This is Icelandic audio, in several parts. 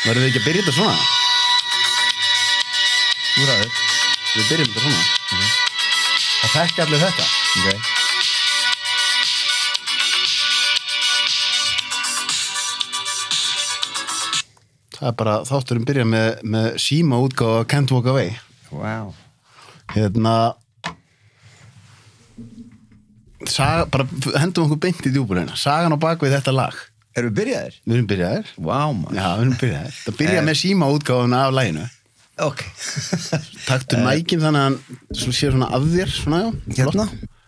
Verðum við ekki að byrja þetta svona? Þú ræður. Við byrjum þetta svona. Það þekki allir þetta. Ok. Það bara þátturinn byrja með síma útgáfa Can't Walk Away. Wow. Saga, bara hendum okkur beint í djúpurina. Sagan á bakvið þetta lag. Erum við byrjaðir? Við erum byrjaðir. Wow, man. Já, við erum byrjaðir. Það byrja með síma útgáfuna af laginu. Ok. Taktu mækin þannig að hann sé svona af þér, svona já. Hérna?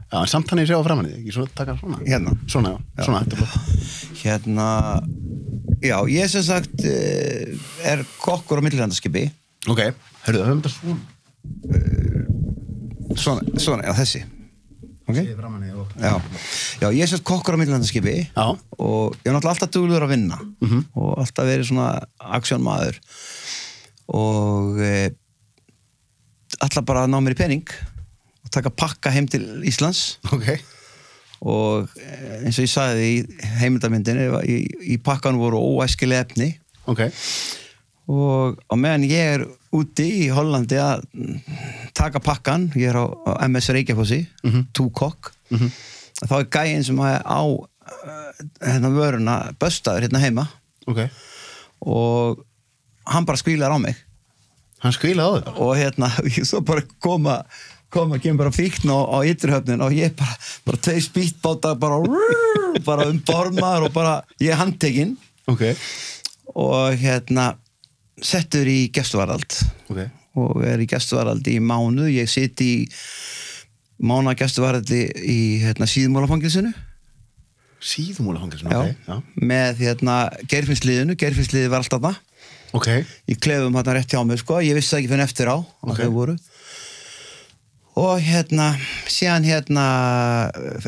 Já, en samt hann ég sjá á framan því, ekki svona taka svona. Hérna? Svona já, svona þetta flott. Hérna, já, ég sem sagt kokkur á millilandaskipi. Ok, hörðu, höfum þetta svona. Svona, já, þessi. Ok? Já, ég sem sagt kokkur á millilandaskipi. Já. Og ég var náttúrulega alltaf duglegur að vinna. Og alltaf verið svona aksjónmaður. Og alltaf bara að ná mér í pening og taka pakka heim til Íslands. Ok. Og eins og ég sagði í heimildamyndinni í pakkan voru óæskileg efni. Ok. Og á meðan ég úti í Hollandi að taka pakkan, ég á MS Reykjafossi, Túkokk, þá gæinn sem á hérna vöruna böstaður hérna heima. Ok. Og hann bara skvílar á mig. Hann skvílaði á þig? Og hérna, svo bara kemur bara fíkn á ytturhöfnin og ég bara 2 spýtbátar bara bormaður og bara, ég er handtekinn. Ok. Og hérna, settur í gæsluvarðhald. Ok. Og er í gæsluvarðhaldi í mánuð. Ég sitt í mánaðgæsluvarðhaldi í hérna, Síðumúlafangelsinu. Síðumúlafangelsinu, ok. Já. Með hérna, Geirfinnsliðinu var alltaf það. Ok. Í klefum hérna rétt hjá mig, sko. Ég vissi það ekki fyrir eftir á að þau voru. Og hérna, síðan hérna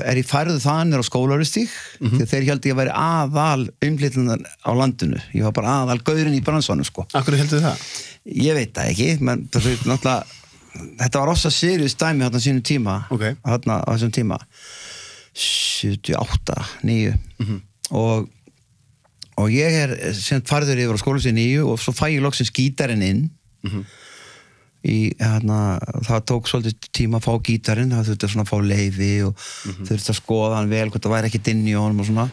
er ég færðu þannig á Skólarstíg, því þeir héldu ég að væri aðal umflytjandinn á landinu. Ég var bara aðal gaurinn í bransanum, sko. Akkur heldur það? Ég veit það ekki, menn náttúrulega, þetta var rosa serious dæmi hérna á sínum tíma. Ok. Hérna á þessum tíma. 78, 9. Og ég er sem farður yfir á Skólarstíg 9 og svo fæ ég loksins gítarinn inn. Það tók svolítið tíma að fá gítarinn, það þurfti svona að fá leyfi og þurfti að skoða hann vel hvort það væri ekki inn í honum og svona.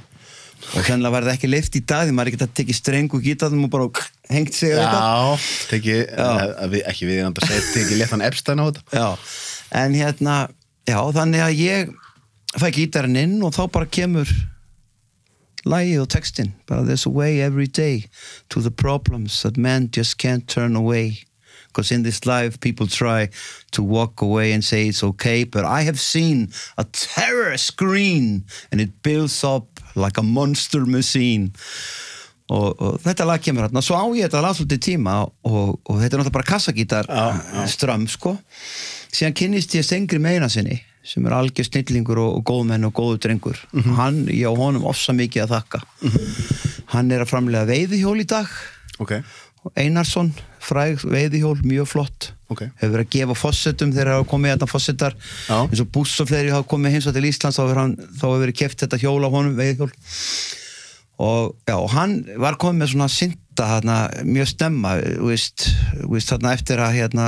Og sennilega var það ekki leyft í dag því maður ekki að tekið streng og gítarnum og bara hengt sig eitthvað. Ekki við að segja, tekið léttan Epstein á þetta. Já, en hérna, já, þannig að ég fæ gítarinn inn og þá bara kemur lagið og textinn. Bara there's a way every day to the problems that man just can't turn away. Because in this life people try to walk away and say it's okay, but I have seen a terror screen and it builds up like a monster machine. Og þetta lag kemur hérna. Svo á ég þetta lag svolítið tíma og þetta er náttúrulega bara kassagítar strömm, sko. Síðan kynnist ég Stengri Meinasinni, sem er algjör snillingur og góðmenn og góður drengur. Ég á honum ofsa mikið að þakka. Hann er að framleiða veiðihjól í dag. Ok. Einarsson, fræg veiðihjól, mjög flott. Okay. Hefur verið að gefa fossetum þegar hafa komið þetta fossetar. Eins og Buss og fleiri hafa komið heimsótt til Íslands, þá hefur verið keypt þetta hjól á honum, veiðihjól. Og já, hann var komið með svona synda þarna, mjög stemma, veist þarna eftir að hérna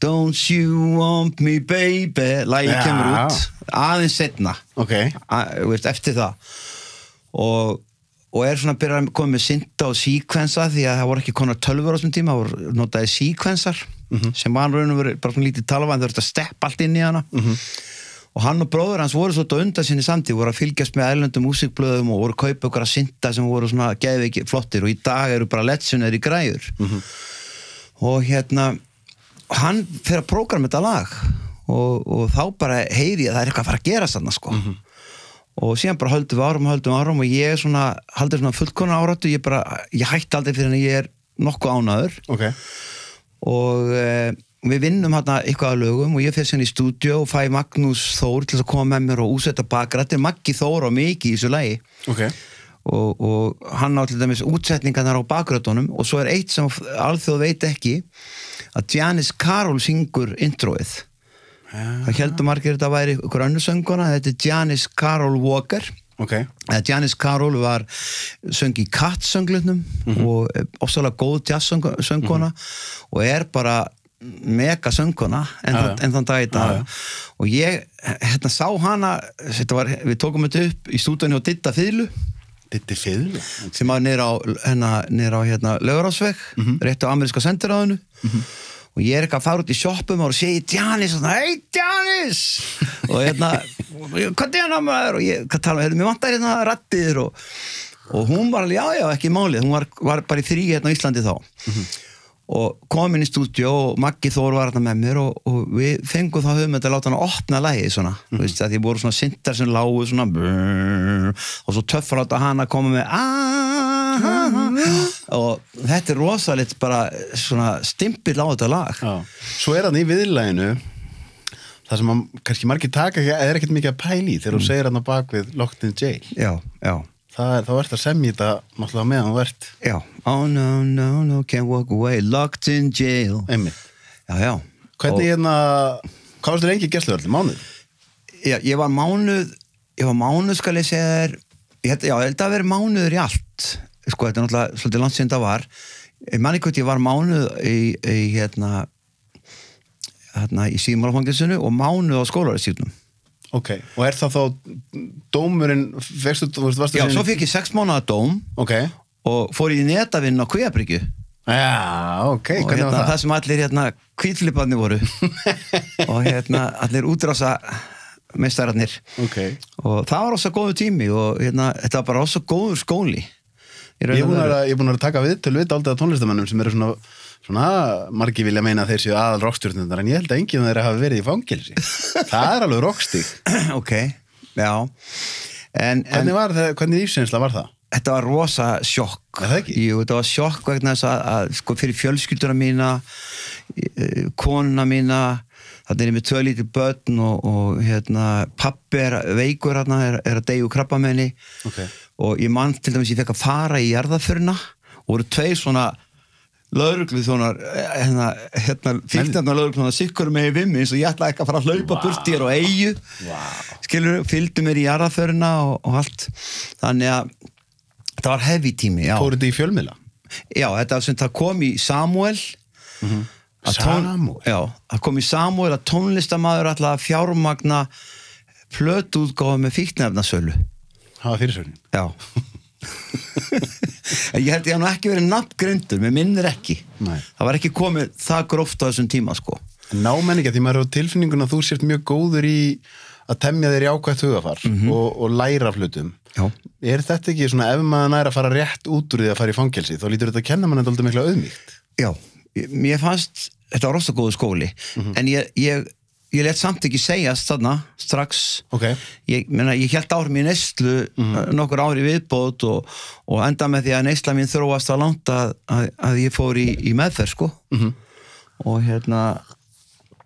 Don't you want me baby, lagið kemur út, aðeins seinna. Ok. Eftir það. Og er svona að byrja að koma með synda og síkvensa því að það voru ekki konar tölvur á þessum tíma, það voru notaði síkvensar sem var raun og verið bara svona lítið talva en þau verið að steppa allt inn í hana. Og hann og bróður hans voru svolítið undan sinni samtíð, voru að fylgjast með erlendum músíkblöðum og voru að kaupa ykkur að synda sem voru svona geðveikir flottir og í dag eru bara legendary græjur. Og hérna, hann fer að prógrama þetta lag og þá bara heyri ég að það er eitthvað að fara að gerast þarna, sko. Og síðan bara höldum við árum og ég haldi svona fullkonar áratu, ég hætti aldrei fyrir en ég er nokkuð ánæður. Ok. Og við vinnum hérna eitthvað að lögum og ég fer síðan í stúdíó og fæ Magnús Þór til að koma með mér og útsetta bakrættir. Maggi Þór og mikið í þessu lagi. Ok. Og hann á til dæmis útsetningarnar á bakrættunum og svo er eitt sem alþjóð veit ekki að Janis Karol syngur introið. Það heldur margir þetta væri ykkur önnur sönguna, þetta er Janis Karol Walker Ok. Janis Karol söng í Katt-sönglutnum og ofsalega góð jazz-söngkona og bara mega söngkona en þann dag í dag og ég sá hana við tókum þetta upp í stúdíunni og Didda Fiðlu sem var niður á Laugarásveg rétt á ameríska sendiráðinu og ég eitthvað að fara út í sjoppum og segi Janis og hey Janis og hvað hana maður og ég tala mér vantar raddir og hún var alveg já ekki málið, hún var bara í frí á Íslandi þá og kom inn í stúdíu og Maggi Þór var þarna með mér og við fengum þá hugmynd að láta hann opna lagið svona, þú veist, að því voru svona syntar sem lágu svona og svo töffar láta hann að koma með og þetta rosalegt bara svona stimpill á þetta lag. Já. Svo hann í viðlaginu það sem kannski margir taka ekkert mikið að pæli þegar þú segir hann á bak við Locked in Jail. Já. Þá ert að semja þetta náttúrulega meðan þú ert. Já. Oh no, can't walk away, locked in jail. Einmitt. Já. Hvernig hvað varstu lengi í gæsluvarðli? Mánuð? Já, ég var mánuð skal ég segja þér, ég held að vera mánuður í allt. Sko, þetta náttúrulega svolítið langt síðan það var. Ég man ekki hvort ég var mánuð í Síðumálafangelsinu og mánuð á skólaverðstífnum. Ok, og það þá dómurinn, varstu Já, svo fekk ég 6 mánaða dóm og fór í netavinn á Kvíabryggju. Já, ok, og hvernig var það? Það sem allir hvítfliparnir voru og allir útrása meistararnir og það var ósa góðu tími og þetta var bara ósa góður skóli. Ég er búin að taka viðtöl við dálítið af tónlistamönnum sem eru svona margir vilja meina að þeir séu aðal rockstjörnurnar en ég held að enginn þeirra hafi verið í fangelsi. Það alveg rockstík. Ok, já. Hvernig lífsreynsla var það? Þetta var rosa sjokk. Er það ekki? Jú, þetta var sjokk vegna þess að sko fyrir fjölskylduna mína, konuna mína, þannig ég með 2 lítil börn og pabbi veikur er að deyja úr krabbamenni og ég man til dæmis ég fekk að fara í jarðaförina og voru 2 svona lögreglu þjónar fylgdarnar lögreglu þjónar sikkur með í vimmi eins og ég ætlaði ekki að fara að hlaupa burt hér og eyju skilur, fylgdu mér í jarðaförina og allt þannig að það var heavy tími. Fóruð þið í fjölmiðla? Já, það kom í Samuel Samuel? Já, það kom í Samuel að tónlistamaður ætlaði að fjármagna plötuútgáfu með fíkniefnasölu. Það var fyrirsögnin? Já. Ég held ég nú ekki verið nafngreindur, mér minnir ekki. Nei. Það var ekki komið það gróft á þessum tíma, sko. Ná menn ekki, því maður á tilfinningun að þú sért mjög góður í að temja þér í ákvætt hugafar og læra af hlutum. Já. Er þetta ekki svona, ef maður nær að fara rétt út úr því að fara í fangelsi, þá lítur þetta að kenna mann eitthvað mikla auðmýkt? Já, mér fannst, þetta var rosa góðu skóli, en ég lét samt ekki segjast þarna strax. Ég hélt árum í neyslu nokkur ári viðbót og enda með því að neysla mín þróast á langt að ég fór í meðferð, sko. Og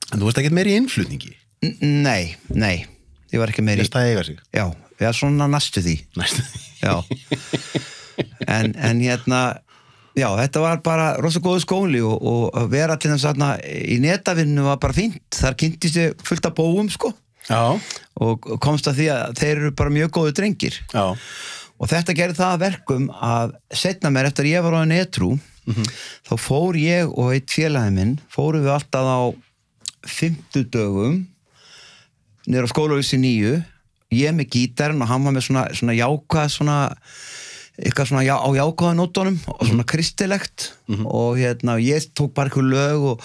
En þú varst ekkert meiri í innflutningi? Nei, ég var ekki meiri. Þess það eiga sig? Já, ég er svona næstu því. Já. En já, þetta var bara rosa góðu skóli og að vera til þess að í netavinnu var bara fínt. Þar kynntist ég fullt af bóum, sko. Já. Og komst að því að þeir eru bara mjög góðu drengir. Já. Og þetta gerði það að verkum að seinna mér eftir að ég var á netrú, þá fór ég og einn félagi minn, fórum við alltaf á 50 dögum niður á skólavísi 9, ég með gítarinn og hann var með svona jákvæð, eitthvað svona á jákvæða nótunum og svona kristilegt og ég tók bara eitthvað lög og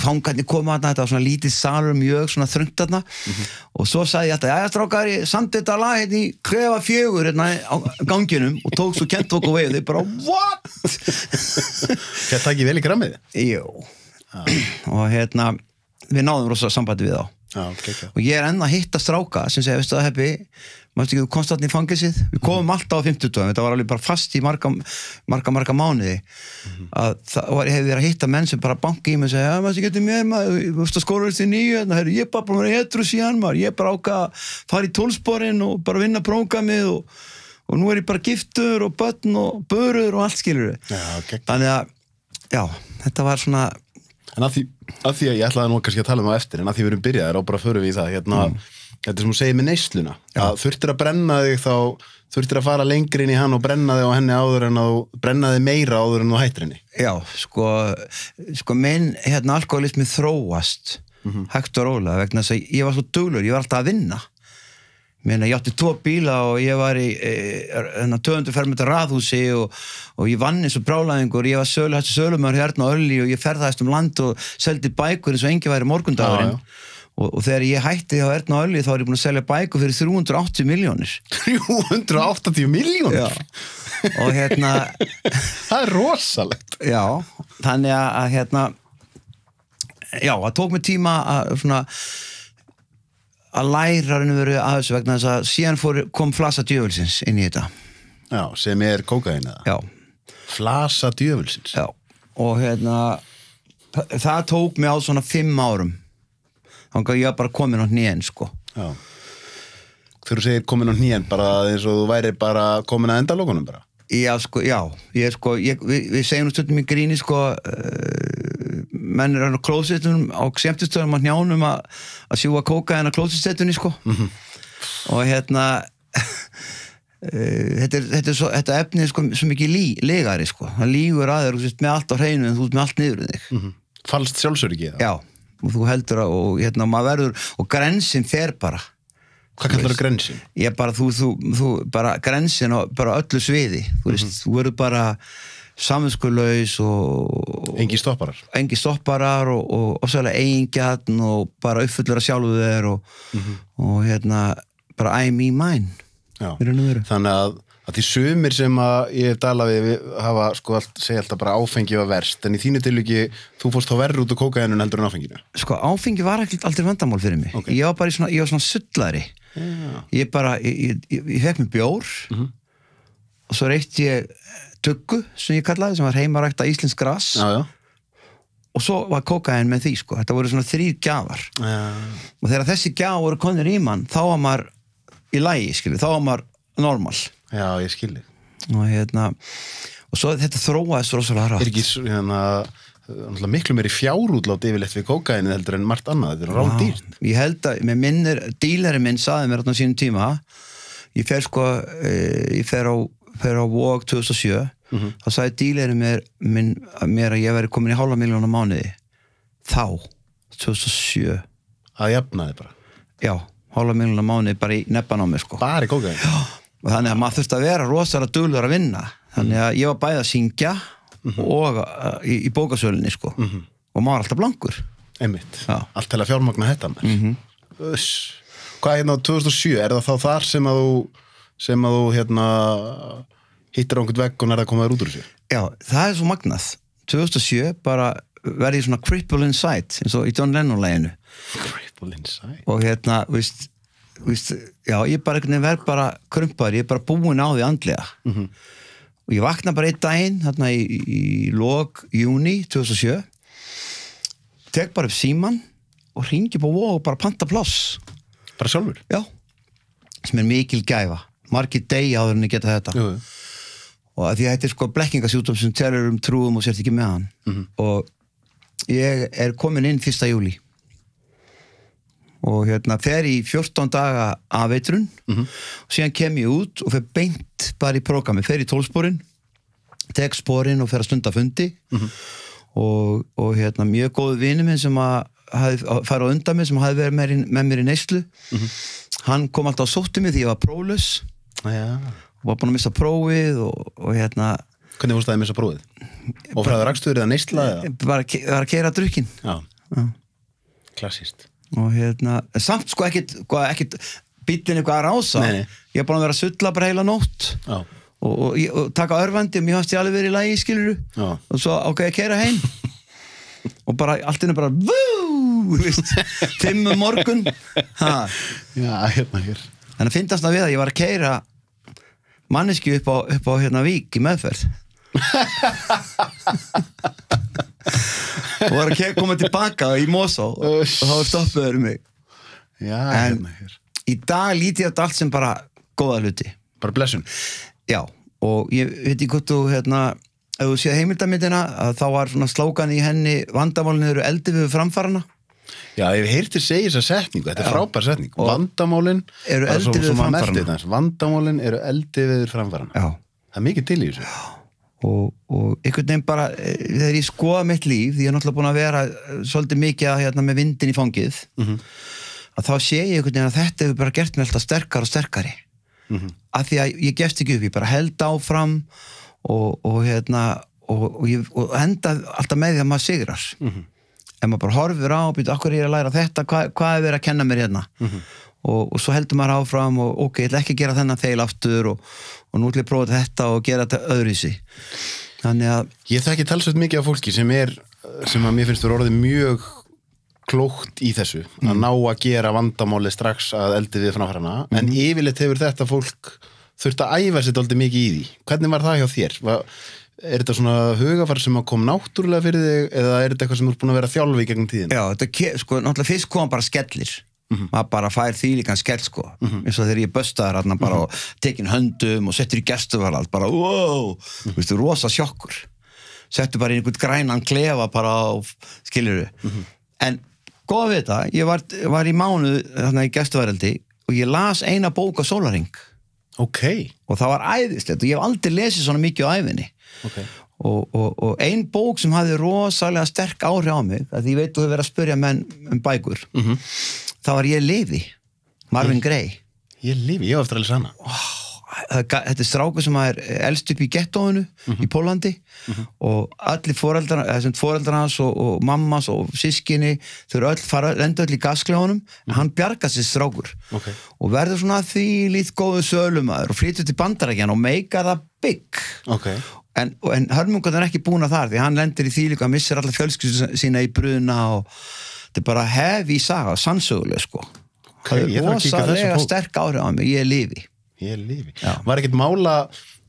fangarnir koma þetta var svona lítið salur mjög svona þröngt þarna og svo sagði ég alltaf, já strákar, ég samdi þetta lag í Klefa 4 á ganginum og tók svo Kent Walk Away og þeir bara, what? Þetta það ekki vel í grammið? Jú. Og við náðum rosa sambandi við þá. Og ég enn að hitta stráka sem segja, veistu það Heppi, maður ekki, þú komst þarna í fangelsið, við komum alltaf á 50 dögum, þetta var alveg bara fast í marga mánuði að það hefði verið að hitta menn sem bara banki í mig og segja, ja, maður getur mér maður, þú veist að skólaverðist í 9, ég er bara búin að edru síðan maður, ég er bara ákvað að fara í tólsporin og bara vinna prógamið og nú er ég bara giftur og börn og börur og allt skilur við. Þannig að, já, þetta var svona. En að því að ég ætlaði nú kannski að tala um það eftir, en að því við erum byrjaðir og bara förum við í það, Þetta sem hún segir með neysluna að þurftir að brenna þig þá þurftir að fara lengri inn í hann og brenna þig á henni áður en að brenna þig meira áður en þú hættir henni. Já, sko minn alkoholismi þróast hægt og rólega vegna þess að ég var svo duglur, ég var alltaf að vinna. Ég átti 2 bíla og ég var í 200 fermetra raðhúsi og ég vann eins og brálaðingur, ég var sölumar hérna á Ölli og ég ferðaðist land og seldi bækur eins og engi væri morgundagurinn. Og þegar ég hætti á Erna og Ölli þá var ég búin að selja bækur fyrir 380 milljónir. 380 milljónir? Já. Og það rosalegt. Já, þannig að já, það tók mig tíma að læra að þessu vegna þess að síðan kom flasa djöfulsins inn í þetta. Já, sem kókaín eða? Já. Flasa djöfulsins? Já, og það tók mig á svona 5 árum. Þannig að ég var bara komin á hnén, sko. Já. Þegar þú segir komin á hnén, bara eins og þú væri bara komin að endalokunum bara? Já, sko, já. Við segjum stundum í gríni, sko, menn á klósettunum, á skemmtistöðum á hnjánum að sjúga kókaín á klósettunni, sko. Og þetta efni er sko svo mikið legari, sko. Það lígur að þér, þú sést með allt á hreinu en þú ert með allt niður þig. Falskt sjálfsöryggi, já. Og þú heldur og maður verður og grensin fer bara. Hvað kallar það grensin? Ég bara, þú bara grensin á bara öllu sviði, þú veist, þú verður bara samviskulaus og engi stopparar og ofsalega eigingjarn og bara uppfullur að sjálfu þér og bara I, me, mine. Já, þannig að því sumir sem að ég hef talað við hafa sko segja alltaf bara áfengi var verst, en í þínu tilviki þú fórst þá verður út á kókaíninu heldur en áfenginu. Sko áfengi var aldrei vandamál fyrir mig. Okay. Ég var svona sullari. Ég fekk mér bjór og svo reykti ég tuggu sem ég kallaði, sem var heimarækta íslensk gras. Já. Og svo var kókaín með því, sko. Þetta voru svona 3 gjafar. Og þegar þessi gjafar voru komnir í mann, þá var maður í lagi, þá var maður normal. Já, ég skilji. Og svo þetta þróaðist rosalega hratt. Ekki miklu meiri fjárútlát yfirleitt við kókaínið heldur en margt annað, þetta rándýrt. Ég held að, með minnir, dílari minn saði mér á sínum tíma, ég fer á Vog 2007, þá sagði dílari mér að ég veri komin í 500.000 á mánuði. Þá, 2007. Það jafnaði bara? Já, 500.000 á mánuði bara í nebban á mig, sko. Bara í kókaín? Já. Og þannig að maður þurfti að vera rosalega duglegur að vinna. Þannig að ég var bæði að syngja og í bókasölunni, sko. Og maður var alltaf blankur. Einmitt. Allt til að fjármagna þetta með. Hvað 2007, það þá þar sem að þú hittir á einhvern vegg og nærða að koma þér út úr þessu? Já, það er svo magnað. 2007 bara verði ég svona cripple inside, eins og í John Lennon-læginu. Cripple inside? Og já, ég bara verð bara krumpaður, ég er bara búin á því andlega. Og ég vakna bara einn daginn þarna í lok júní 2007, tek bara upp síman og hringi på Vog og bara panta pláss. Bara sjálfur? Já, sem mikil gæfa, margir degi áður en ég geta þetta. Og að því að þetta sko blekkingasjúkdóm sem telur trúum og sért ekki með hann. Og ég komin inn 1. júlí og fer í 14 daga af veitrun og síðan kem ég út og fer beint bara í prógrami, fer í 12-sporin, tek sporin og fer að stunda fundi og mjög góðu vini minn sem hafði farið á undan mig, sem hafði verið með mér í neyslu. Hann kom alltaf og sótti mig því ég var próflaus og var búin að missa prófið og Hvernig fórst það að missa prófið? Og fræður rakstur eða neysla? Var að keyra drukkin. Já. Klassíst. Og samt sko ekkit bíllinn eitthvað að rása. Nei. Ég búin að vera að sulla bara heila nótt og taka örvandi og mér fannst ég alveg verið í lagi, skilurðu. Og svo að keyra heim og bara allt innu bara 5 morgun. Já, hér. Þannig að fyndast það við að ég var að keyra manneski upp á Vík í meðferð. Og var að koma tilbaka í Mosó og þá stoppuður mig. Já, en hér. Í dag líti ég þetta allt sem bara góða hluti. Bara blessun? Já, og ég veit ekki hvort þú ef þú séð heimildamyndina að þá var svona slókan í henni vandamálinu eru eldi við framfarana. Já, ég hef heyrti segja þessa setningu, þetta frábær setning. Vandamálin eru eldiviður framfaranna. Vandamálin eru eldiviður framfaranna. Já. Það mikið til í þessu. Og einhvern veginn bara, þegar ég skoða mitt líf, því ég náttúrulega búin að vera svolítið mikið hérna, með vindin í fangið, að þá sé ég einhvern veginn að þetta hefur bara gert mig alltaf sterkari og sterkari. Af því að ég gefst ekki upp, ég bara held áfram og enda alltaf með því að maður sigrar. Ef maður bara horfir á, býtu, akkur ég að læra þetta, hvað er verið að kenna mér hérna? Og svo heldur maður áfram og ok, ég ætla ekki að gera þennan feil aftur og nú ætla ég að prófa þetta og gera þetta öðruvísi. Þannig að ég þekki talsveit mikið af fólki sem að mér finnst orðið mjög klókt í þessu, að ná að gera vandamáli strax að eldi við framfærana, en yfirleitt hefur þetta fólk þurft að æfa sér dálítið mikið í því. Hvernig var það hjá þér? Er þetta svona hugafar sem kom náttúrulega fyrir þig eða er þetta eitthvað sem þú ert búin að vera að þjálfa í gegnum tíðina? Já, þetta, sko, náttúrulega fyrst kom bara skellir. Maður bara fær þvílíkan skell, sko. Eins og þegar ég böstaður hérna bara og tekin höndum og settur í gæstuvarald, bara, wow, veistu, rosa sjokkur. Settur bara í einhvern grænan klefa bara á, skilurðu. En góða við þetta, ég var í mánuð þarna í gæstuvaraldi og ég las eina bók á sólarhring. Ok. Og það var æðislegt og ég hef aldrei lesið svona mikið á ævinni. Ok. Og ein bók sem hafði rosalega sterk áhrif á mig, að ég veit þú hefur verið að spyrja menn bækur, það var Ég lifi, Marvin Gaye. Ég lifi, ég var eftir að lesa hana. Þetta er strákur sem er elst upp í gettóinu í Pólandi og allir foreldrar hans og mammas og sískinni, þau eru lenda öll í gasklefanum, en hann bjargar sér strákur og verður svona því lít góðu sölumaður og flytur til Bandaríkjanna og meikar það big. En hörmungarnir er ekki búin að þar því hann lendir í því líka, hann missir alla fjölskyldu sína í bruna og þetta er bara hefi saga, sannsöguleg, sko. Það er rosalega sterk áhrif á mig, Ég lifi. Ég lifi. Var ekkert mála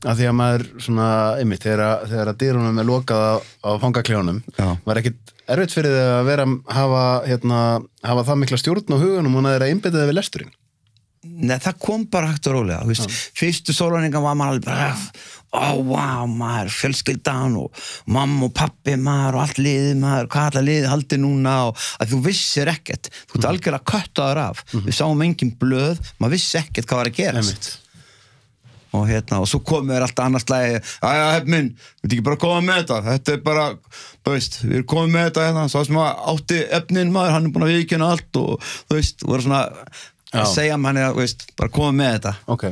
að því að maður svona, einmitt, þegar að dyrunum er lokað á fangakljónum, var ekkert erfitt fyrir þig að hafa það mikla stjórn á hugunum og það að einbeita þig við lesturinn? Nei, það kom bara hægt og rólega, þú veist. Fyrstu sólarhringar var maður alveg bara, wow, maður, fjölskyldan og mamma og pappi maður og allt liðið maður, hvað allar liðið haldi núna og að þú vissir ekkert, þú ert algjörlega köttaður af, við sáum engin blöð, maður vissi ekkert hvað var að gerast. Og svo komum við alltaf annars lagi, minn, við ekki bara koma með þetta er bara, þú veist, við erum komið með þetta hérna, svo sem átti efnin maður, hann er búin að viðurkenna allt og þú veist, voru svona að segja manni að, veist, bara koma með þetta. Ok.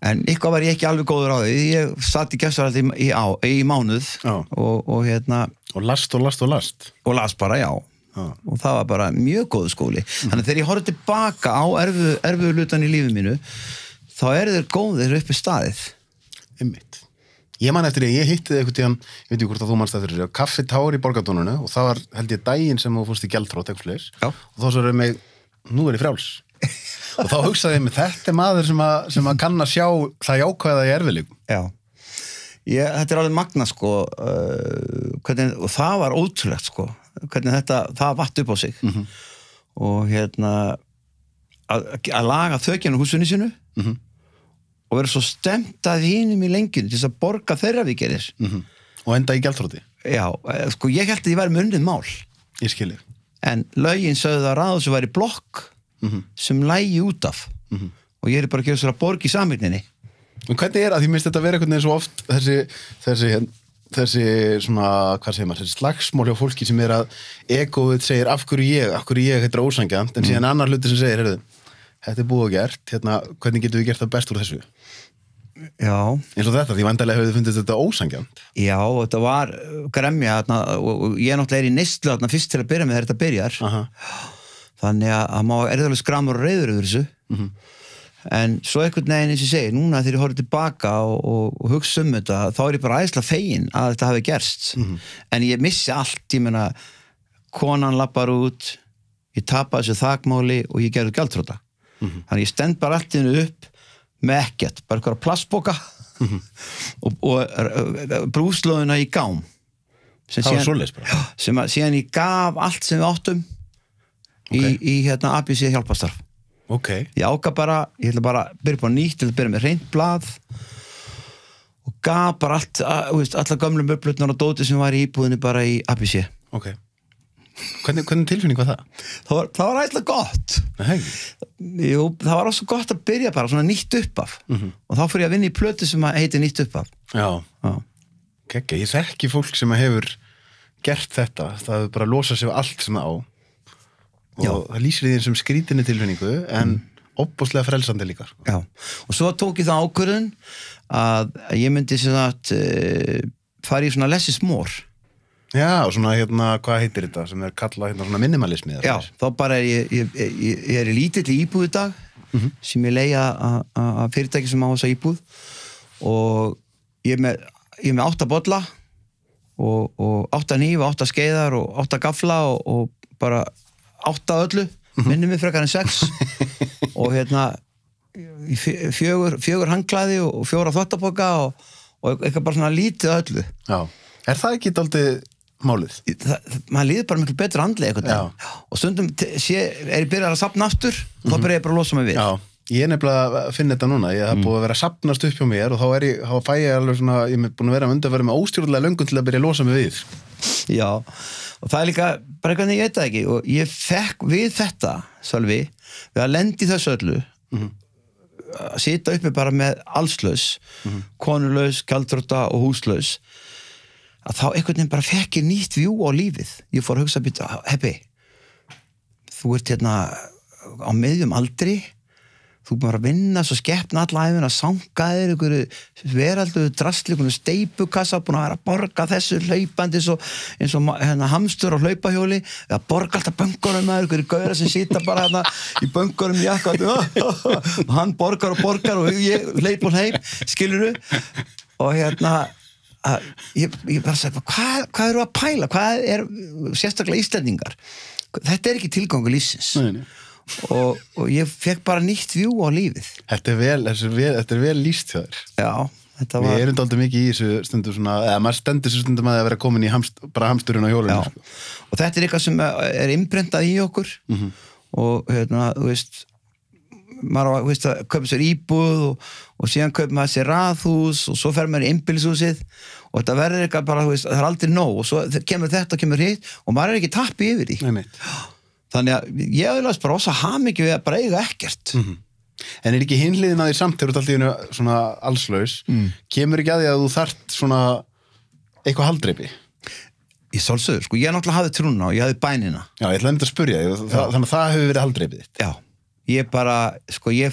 En eitthvað var ég ekki alveg góður á því. Ég satt í gæstarhaldi í mánuð og Og last. Og las bara, já. Og það var bara mjög góður skóli. Þannig að þegar ég horfði tilbaka á erfiðu hlutan í lífið mínu, þá þeir góðir uppi staðið. Einmitt. Ég man eftir ég hitti þig einhvern tíðan, ég veit ekki hvort að þú manst eftir þessu, kaffitár í Borgartúninu og það var, held ég, daginn sem þú fórst í gjaldþrot eitthvað slis. Og þá svo mig, nú er ég frjáls. Og þá hugsaði ég mig, þetta er maður sem að kann að sjá það jákvæða í erfiðleikum. Já. Þetta er alveg magna, sko, og það var ótrúlegt, sko, hvernig það vatt upp á sig. Og að laga þökjana húsinu sínu og vera svo stemt að hinum í lenginu til þess að borga þeirra viðgerðir. Og enda í gjaldþroti. Já, sko, ég held að ég væri með unnið mál. Ég skilji. En lögin sögðu að ráðu sem væri blokk sem lægi út af og ég bara að gefa sér að borga í samvirkninni. En hvernig að því minnst þetta vera einhvern veginn svo oft þessi svona, hvað segir maður, þessi slagsmál hjá fólki sem að egóið segir af hverju ég, þetta er ósanngjarnt, en síðan annar hluti sem segir, heyrðu, þetta er búið og gert, hvernig getum við gert það best úr þessu? Já. Eins og þetta, því vandarlega hefur þið fundist þetta ósanngjarnt. Já, þetta var gremja og ég náttúrulega í neyslu fyrst til að byrja með þegar þetta byrjar. Þannig að maður erðalega skramur og reyður yfir þessu. En svo einhvern veginn eins og ég segi, núna þegar ég horfði tilbaka og hugsa þetta, þá er ég bara æðislega fegin að þetta hafi gerst. En ég missi allt, ég meina, konan lappar út, ég tapaði þessu þakmáli og ég gerði gjaldþrota. Þannig ég stend bara allt innu upp með ekkert, bara eitthvað plastboka og brúslóðuna í gám. Það var svoleiðis bara? Sem síðan ég gaf allt sem við áttum í ABC hjálpastarf. Ég ákvað bara, ég ætla bara að byrja på nýtt, ég ætla að byrja með hreint blað og gaf bara allar gömlu möblurnar og dótið sem var í íbúðinni bara í ABC. Hvernig tilfinning var það? Það var ætla gott. Nei. Jú, það var også gott að byrja bara svona nýtt uppaf. Og þá fór ég að vinna í plötu sem heitir nýtt uppaf. Já. Kekja, ég þekki fólk sem hefur gert þetta. Það hefur bara losað sig á allt sem það á. Og það lýsir því sem skrítinni tilfinningu, en óbúslega frelsandi líka. Já, og svo tók ég það ákvörðun að ég myndi sem sagt fara í svona less is more. Já, og svona hvað heitir þetta sem kallað svona minimalismi? Já, þá bara ég í lítill íbúð í dag sem ég leigja að fyrirtæki sem á þessa íbúð og ég með 8 bolla og 8 hnífa, 8 skeiðar og 8 gafla og bara 8 öllu, minnum mig frekar en 6 og 4 handklæði og 4 þvottapoka og eitthvað bara svona lítið öllu. Já, það ekki dálítið málið? Maður líður bara miklu betur andlega eitthvað og stundum ég byrjar að safna aftur þá byrjar ég bara að losa mig við. Já, ég nefnilega að finna þetta núna, ég haf búið að vera að safnast upp hjá mér og þá fæ ég alveg svona, ég hef búin að vera undanverið með óstjórnlega löngun til að byrja að losa mig við. Já, og það líka bara eitthvað ég veit það ekki og ég fekk við þetta, Sölvi, við að lendi þessu öllu að sita uppi bara með allslaus, konulaus, gjaldþrota og húslaus að þá einhvern veginn bara fekk ég nýtt vjú á lífið. Ég fór að hugsa að byrja, Heppi, þú ert á miðjum aldri, þú bara að vinna svo skeppna alla æfina, sangaðir einhverju veraldu drastli, einhverju steipukassa, búin að vera að borga þessu hlaupandi eins og hamstur á hlaupahjóli, að borga alltaf böngunum með einhverju gauðra sem sita bara í böngunum í jakka og hann borgar og ég hleyp og hleyp, skilurðu og ég bara sagði, hvað eru að pæla? Hvað sérstaklega Íslendingar? Þetta ekki tilgangur lífsins. Nei. Og ég fekk bara nýtt vjú á lífið. Þetta er vel lýst hjá þér. Já, þetta var... Við erum dálítið mikið í þessu stundum svona, eða maður stendur þessu stundum að vera komin í bara hamsturinn á hjólinu. Já, og þetta eitthvað sem innprentað í okkur og þú veist, maður að kaupa sér íbúð og síðan kaupa maður sér raðhús og svo fer maður í einbýlishúsið og þetta verður eitthvað bara, þú veist, það aldrei nóg og svo kemur þetta og kemur hitt og maður ekki tappi yfir því. Nei mitt. Þannig að ég aðeins bara ósa hamingju við að bara eiga ekkert. En ekki hinliðin að því samt þegar þú ert alltaf í einu svona allslaus, kemur ekki að því að þú þarft svona eitthvað haldreipi? Í sjálfsögur, sko, ég náttúrulega hafði trúna og ég hafði bænina. Já, ég ætla að spyrja þig, þannig að það hefur verið haldreipið þitt. Já, ég bara, sko, ég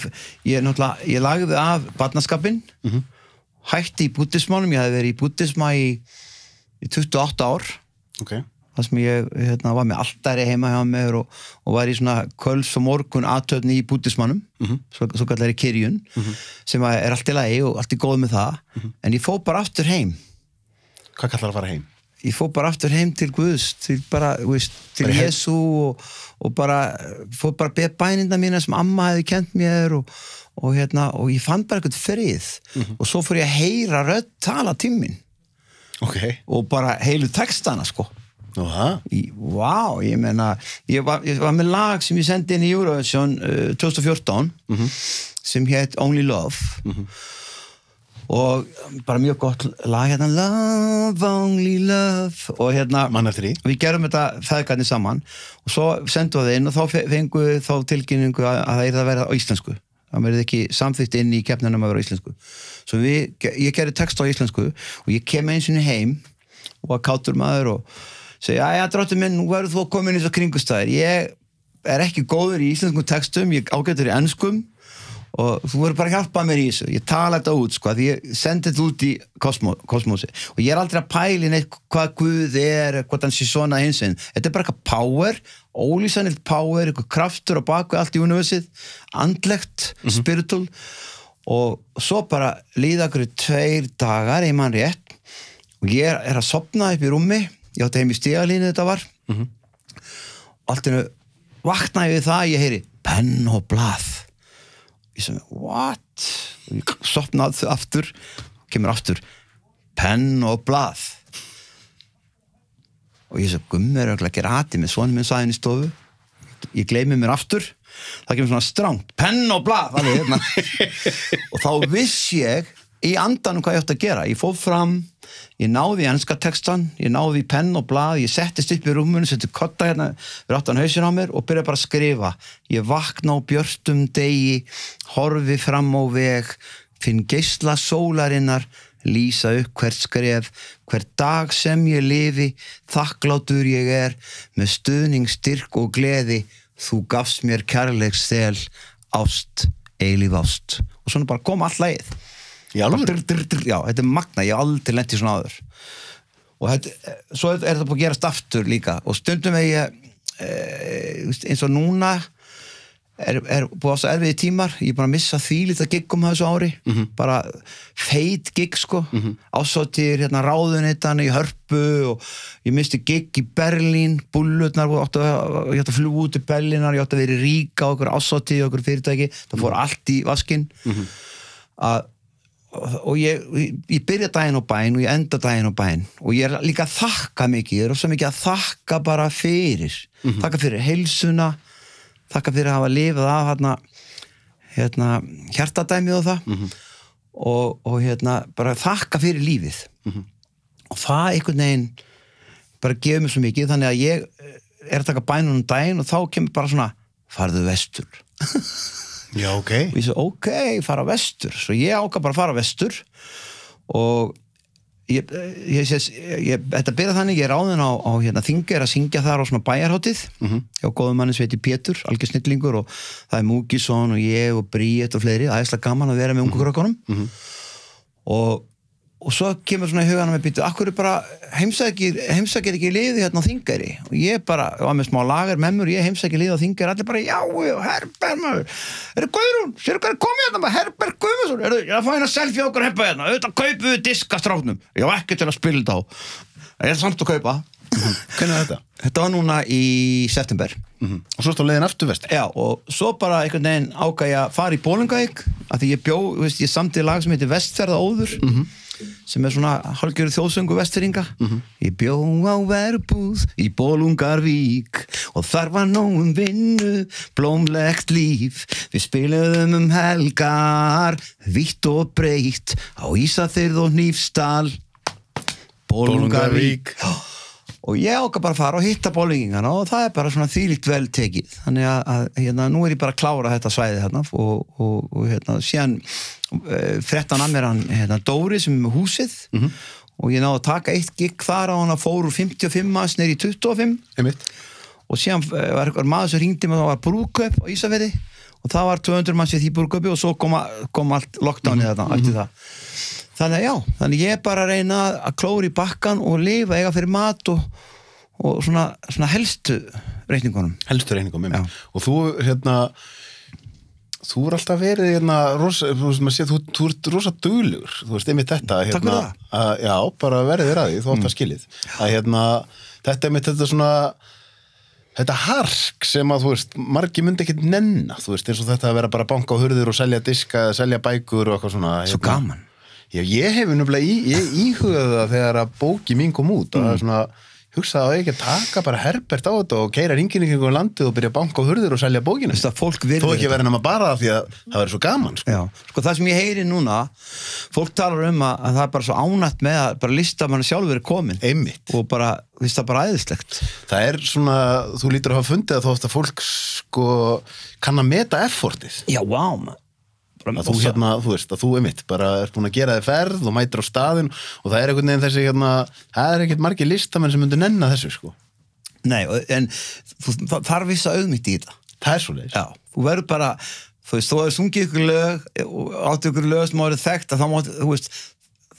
lagði af barnaskapinn, hætti í búddismánum, ég hafði verið í búddisma í 28 ár. Ok. Það sem ég var með altari heima hjá mér og var í svona kvölds og morgun athöfni í búddismannum, svo kallari kirjun, sem allt í lagi og allt í góð með það, en ég fór bara aftur heim. Hvað kallar að fara heim? Ég fór bara aftur heim til Guðs, til Jesú og bara fór bara beð bæninda mína sem amma hefði kent mér og ég fann bara eitthvað frið og svo fór ég að heyra rödd tala til mín. Okay. Og bara heilu textana, sko. Vá, ég meina ég var með lag sem ég sendi inn í Eurovision 2014 sem hét Only Love og bara mjög gott lag Love, Only Love og mann eftir því við gerum þetta feðgarnir saman og svo sendum við það inn og þá fengu þá tilkynningu að það er að vera á íslensku það verði ekki samþykkt inn í keppninum að vera á íslensku svo ég gerði text á íslensku og ég kem eins og heim og var kátur maður og segi, já, dróttir minn, nú verður þú að koma inn í þessu kringustæðir. Ég ekki góður í íslenskum textum, ég ágætur í enskum og þú verður bara að hjálpa mér í þessu. Ég tala þetta út, sko, því ég sendi þetta út í kosmosi. Og ég aldrei að pæli neitt hvað Guð hvað hann sé svona einsinn. Þetta bara eitthvað power, ólýsanlegt power, eitthvað kraftur á baku allt í universið, andlegt, spiritual og svo bara líða okkur 2 dagar, ég man rétt og ég að sofna upp í rúmi ég átti heim í stígalínu þetta var allt innu vaknaði við það ég heyri penn og blað ég sem, what? Og ég sopnaði aftur kemur aftur penn og blað og ég sem gummi að gera aðti með sonum minn sagði inn í stofu ég gleymi mér aftur það kemur svona strangt penn og blað og þá viss ég í andanum hvað ég átti að gera. Ég fór fram, ég náði í enska textan, ég náði í penn og blað, ég settist upp í rúmunu, setti kotta hérna við áttan hausinn á mér og byrjaði bara að skrifa. Ég vakna á björtum degi, horfi fram á veg, finn geisla sólarinnar, lýsa upp hvert skref, hver dag sem ég lifi, þakklátur ég með stuðning, styrk og gleði, þú gafst mér kærleiksþel, ást, eilíf ást. Og svona bara kom all lagið. Já, þetta magna, ég aldrei lent í svona áður. Og svo þetta búið að gerast aftur líka. Og stundum ég, eins og núna, búið á svo erfiði tímar, ég er bara að missa þvílítið giggum þessu ári, bara feit gigg sko, ásáttir hérna ráðuneytan í Hörpu og ég misti gigg í Berlín, bullurnar ég átti að fljúga út í Berlínar, ég átti að vera í Ríga og okkur ásáttir og okkur fyrirtæki, það fór allt í vaskinn og ég byrja daginn á bæn og ég enda daginn á bæn og ég líka að þakka mikið, ég svo mikið að þakka bara fyrir, þakka fyrir heilsuna, þakka fyrir að hafa lifað af hérna hjartadæmið og það og bara þakka fyrir lífið og það einhvern veginn bara gefur mér svo mikið þannig að ég að taka bænunum daginn og þá kemur bara svona farðu vestur Já, ok. Og ég svo, fara vestur. Svo ég ákvað bara að fara vestur og þetta byrja þannig, ég ráðinn á hérna Þingeyri að syngja þar á svona bæjarhátíð hjá góðum manni sem heitir Pétur, algjör snillingur og það Múkisson og ég og Bríett og fleiri, æðislega gaman að vera með ungu krökkunum og svo kemur svona í huganum með býtu, akkur bara heimsækir ekki liði hérna á Þingeyri og ég bara, var með smá lager með mér, ég heimsækir liði á Þingeyri, allir bara já, Herbert maður, Guðrún, sér hvað komið hérna maður, Herbert Guðmundsson, ég að fá hérna selfie okkur heppa hérna, auðvitað kaupum við diskastráknum, ég var ekki til að spila þetta á, ég er samt að kaupa. Hvernig er þetta? Þetta var núna í september. Og svo stóð leiðin aftur vestur? Já, og svo bara einhvern veginn ákvað ég að fara í Bolungarvík, af því ég samdi lag sem heitir Vestfjarðaóður, sem svona hálfgerður þjóðsöngu Vestfirðinga. Ég bjó á verbúð í Bolungarvík og þar var nóg vinnu, blómlegt líf. Við spiluðum helgar, vítt og breitt, á Ísafirði og Hnífsdal, Bolungarvík. Og ég ákvað bara að fara og hitta bolvíkingana og það bara svona þvílíkt vel tekið. Þannig að hérna, nú ég bara að klára þetta svæði hérna og hérna, síðan fréttan að mér hann Dóri sem með húsið og ég náði að taka eitt gigg þar á hann að fór úr 55 manns niður í 25 og síðan var einhver maður sem hringdi mig og það var brúðkaup á Ísafirði og það var 200 manns í því brúðkaupi og svo kom allt lockdownið þarna eftir það. Þannig ég bara að reyna að klóra í bakkan og lifa, eiga fyrir mat og svona helstu reikningunum. Helstu reikningunum, og þú þú alltaf verið þú ert rosa duglegur, þú veist einmitt þetta Takk fyrir það. Já, bara verið þér að því, þú átt að skilið þetta einmitt þetta svona þetta hark sem að, þú veist, margir myndi ekkert nenna, þú veist, eins og þetta að vera bara að banka á hurðir og selja diska, selja bækur og eitthvað svona. Svo gaman. Já, ég hef nefnilega íhugað það þegar að bóki mín kom út og það svona, hugsaði að ég ekki að taka bara Herbert á þetta og keyra hringinn í kringum landið og byrja að banka á hurðir og selja bókina. Þess að fólk virðir þó ekki verið nema bara það því að það verið svo gaman, sko. Já, sko það sem ég heyri núna, fólk talar að það er bara svo ánægt með að bara listamann sjálfur er komin. Einmitt. Og bara, það er bara æðislegt. Það er svona, þú lítur að hafa fundið að þótt að fólk, sko, kann að meta effortið. Já, wow, að þú þú veist, að þú einmitt bara er búin að gera þig ferð og mætir á staðinn og það er einhvern veginn þessi það er ekkert margir listamenn sem myndu nenna þessu, sko. Nei, en þú þarf viss að auðmýtt í þetta. Það er svoleiðis. Já, þú verður bara, þú veist, þú hefur sungið ykkur lög og áttu ykkur lög sem árið þekkt að þá mátt, þú veist,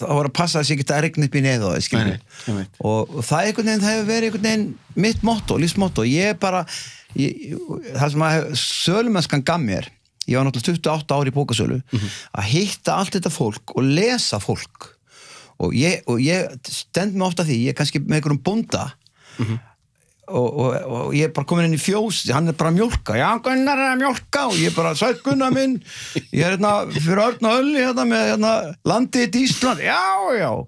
það var að passa að það sé ekki að regna upp í neðu á það, skilur. Og það einhvern veginn, það hefur verið einhvern veginn mitt motto, lífsmotto. Það sem að sölumennskan gaf mér, ég var náttúrulega 28 ári í bókasölu, að hitta allt þetta fólk og lesa fólk og ég stend mig ofta því, ég er kannski með einhverjum bónda og ég er bara komin inn í fjós, hann er bara að mjólka, já Gunnar er að mjólka og ég er bara, sætt Gunnar minn ég er fyrir Örn og Ölli með landið í Ísland, já,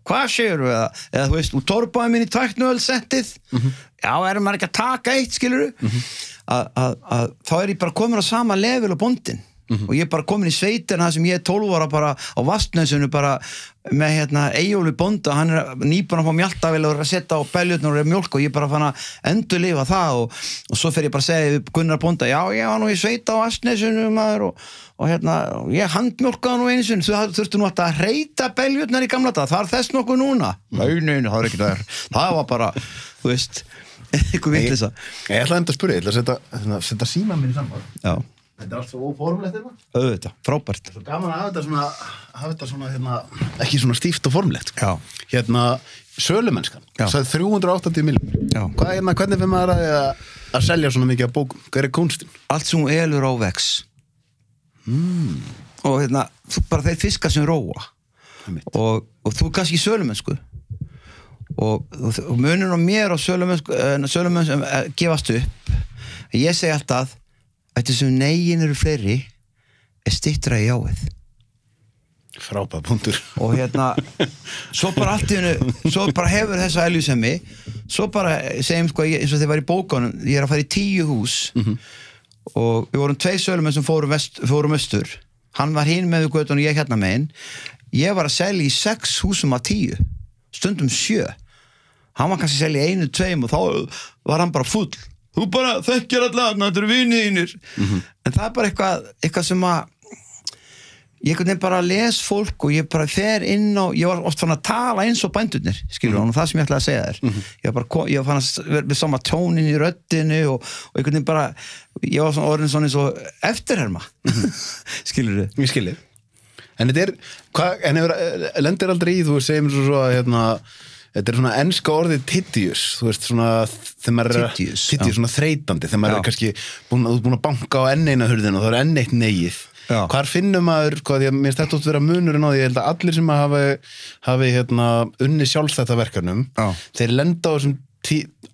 hvað segir við eða þú veist, þú torpaði minn í tæknuölsettið já, erum maður ekki að taka eitt, skilurðu að þá er ég bara komin á sama level á bóndin og ég bara komin í sveitina sem ég 12 ára bara á Vastnesinu bara með Eyjólu bónda, hann nýbúinn að fá mjaltavél og að setja á beljurnar og mjólk og ég bara fann að endurlifa það og svo fer ég bara að segja við Gunnar bónda, já, ég var nú í sveita á Vastnesinu maður og ég handmjólkaði nú einu sinni, þú þurftu nú að reyta beljurnar í gamla dag, það þess nokkuð núna nei, það var ekki það var bara, þú veist eitthvað vitleysa. Ég ætlaði að spyrja, ég ætla að setja síma minn í samband. Já. Þetta er allt svo óformlegt hérna. Auðvitað, frábært. Svo gaman að hafa þetta svona ekki svona stíft og formlegt. Já. Sölumennskan. Það 380 milljónir. Já. Hvernig fyrir maður að selja svona mikið af bókum? Hver er kunstinn? Allt sem elur á vex. Og bara þeir fiskar sem róa. Og þú kannski í sölumennsku. Og munur á mér og sölumenn sem gefast upp. Ég segi alltaf að þessum negin eru fleiri er styttra í jáið. Frábær punktur. Og svo bara allt í hennu, svo bara hefur þessa eljusemi, svo bara segjum eins og þeir var í bókanum, ég er að fara í 10 hús og við vorum 2 sölumenn sem fórum austur. Hann var hinn með götun og ég megin. Ég var að selja í 6 húsum af 10, stundum 7. Hann var kannski að selja 1, 2 og þá var hann bara full. Þú bara þekkir allavega, þetta eru vinir þínir. En það er bara eitthvað sem að ég bara les fólk og ég bara fer inn á, ég var oft fann að tala eins og bændurnir, skilur og það sem ég ætlaði að segja þér. Ég fann að vera sama tónin í röddinu og einhvern veginn bara, ég var svona orðin svona eins og eftirherma. Skilur þið? Ég skilji. En lendir aldrei í, þú segir mér svo að þetta er svona enska orðið tedious, þú veist, svona þegar maður tedious, svona þreytandi, þegar maður er kannski búin að banka á enn eina hurðinu og það er enn eitt negið. Hvar finnum maður, því að mér finnst þetta út að vera munurinn á því, ég held að allir sem hafi unni sjálfstætta verkefnum, þeir lenda á þessum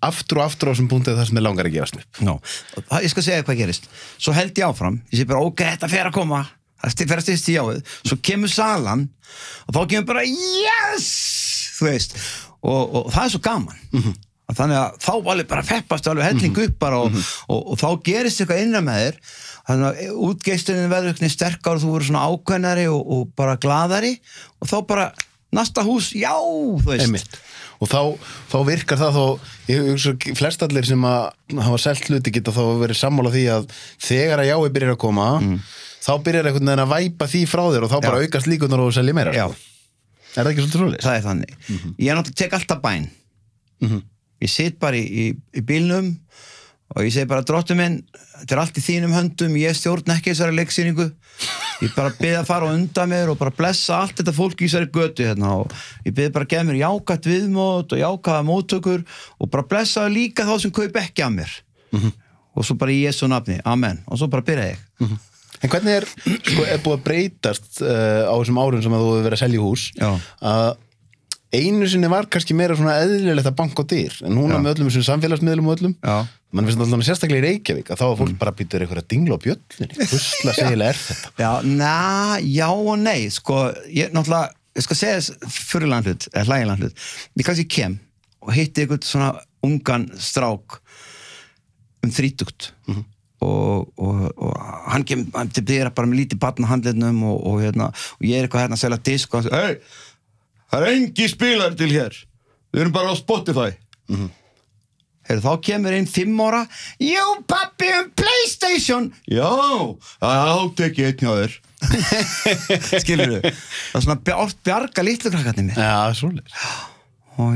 aftur og aftur á þessum punktu þar sem þeir langar að gefast upp. Ég skal segja hvað gerist. Svo held ég áfram, ég sé bara, ok, þetta fer að koma, það fer að styrst í jáið, svo kemur salan og þá kemur bara, yes, þú veist, og það er svo gaman þannig að þá alveg bara feppast alveg helling upp bara og þá gerist eitthvað innan með þér þannig að útgeislunin verður eitthvað sterkar og þú verður svona ákveðnari og bara glaðari og þá bara næsta hús, já, þú veist Einmitt. Og þá virkar það flest allir sem að hafa selt hluti geta þá verið sammála því að þegar að jáið byrjar að koma þá byrjar einhvern veginn að væpa því frá þér og þá bara aukast líkunar og selja meira. Já. Er það ekki svolítið svoleiðis? Það er þannig. Ég náttúrulega tek alltaf bæn. Ég sit bara í bílnum og ég segi bara, dróttur minn, þetta er allt í þínum höndum, ég stjórna ekki þessari leiksýningu. Ég bara bið að fara á undan mér og bara blessa allt þetta fólk í þessari götu og ég bið bara að gefa mér jákvætt viðmót og jákvæða móttökur og bara blessa líka þá sem kaup ekki af mér. Og svo bara í Jesú nafni, amen. Og svo bara byrja ég. En hvernig er búið að breytast á þessum árum sem að þú hefur verið að selja í hús að einu sinni var kannski meira svona eðlilegt að banka á dyr en núna með öllum þessum samfélagsmiðlum og öllum mann finnst alltaf sérstaklega í Reykjavík að þá var fólk bara býtur eitthvað að dingla á bjöllinni hvusla segilega er þetta? Já og nei ég skal segja þess fyrirlegan hlut eða hlægilegan hlut ég kannski kem og hitti eitthvað svona ungan strák 30 og hann byrjar bara með lítið barn á handleitnum og ég er eitthvað að selja disk og hann segir, það er engi spilar til hér við erum bara á Spotify þá kemur inn 5 ára jú pappi PlayStation já, þá tek ég einn hjá þér skilur þau það er svona oft bjarga litlu krakkarnir mér já, svoleiðis og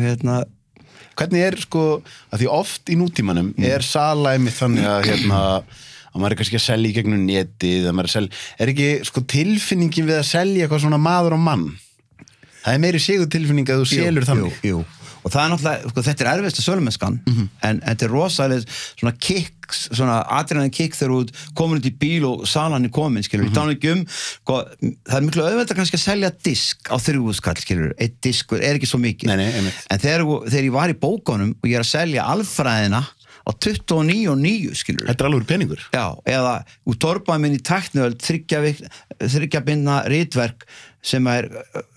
hvernig er að því oft í nútímanum er sala einmitt þannig að maður er kannski að selja í gegnum netið er ekki tilfinningin við að selja eitthvað svona maður og mann það er meiri sigur tilfinning að þú selur þannig jú. Og það er náttúrulega, þetta er erfiðasta sölumennskan en þetta er rosalega svona kick, svona adrenalin kick þegar þú komin út í bíl og salan er komin, skilur, það er miklu auðvelt að kannski að selja disk á 3 skall, skilur, eitt disk er ekki svo mikið, en þegar ég var í bókunum og ég er að selja alfræðina á 29,9, skilur. Þetta er alveg peningur. Já, eða úr torpaði minn í tækniöld 3 bindna ritverk sem er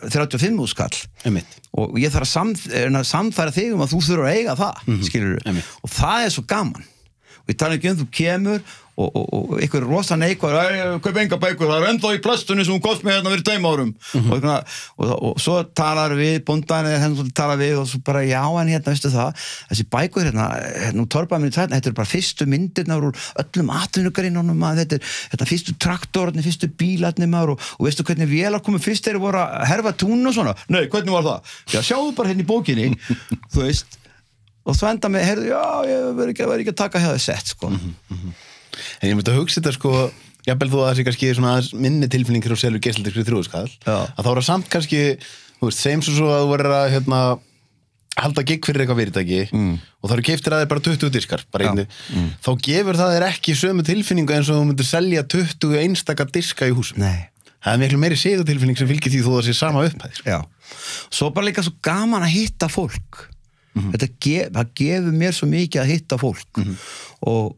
35 skall. Einmitt. Og ég þarf að samfæra þig að þú þurfur að eiga það, skilur. Og það er svo gaman. Og ég tala ekki þú kemur og ykkur rosa neikvar kaup enga bækur, það ennþá í plastunni sem hún kost mig hérna fyrir 2 árum og svo talar við bóndan eða henni talar við og svo bara já en hérna veistu það, þessi bækur hérna torpaði mér í tætna, þetta bara fyrstu myndirnar úr öllum atvinnugreinunum þetta fyrstu traktorarnir, fyrstu bílarnir maður og veistu hvernig vélar komu fyrst þeir voru að herfa tún og svona, nei hvernig var það? Já sjáðu bara hérna í bókinni þú veist og þú enda með, heyrðu, já, ég verður ekki að taka hefði sett, sko. En ég myndi að hugsa þetta, sko, jafnvel þú að það sé kannski svona minni tilfinningur og selur geisladiskri 3.000 kall, að þá er það samt kannski, þú veist, segjum svo að þú verður að, halda gig fyrir eitthvað fyrirtæki og þá eru keiftir að þér bara 20 diskar, bara einni, þá gefur það þér ekki sömu tilfinningu eins og þú myndir selja 20 einstaka diska í húsum. Nei. Það er miklu meiri séðutilfinning sem fylgir því þó það sé sama upphæð. Já. Svo bara líka svo gaman að hitta fólk. Það gefur mér svo mikið að hitta fólk og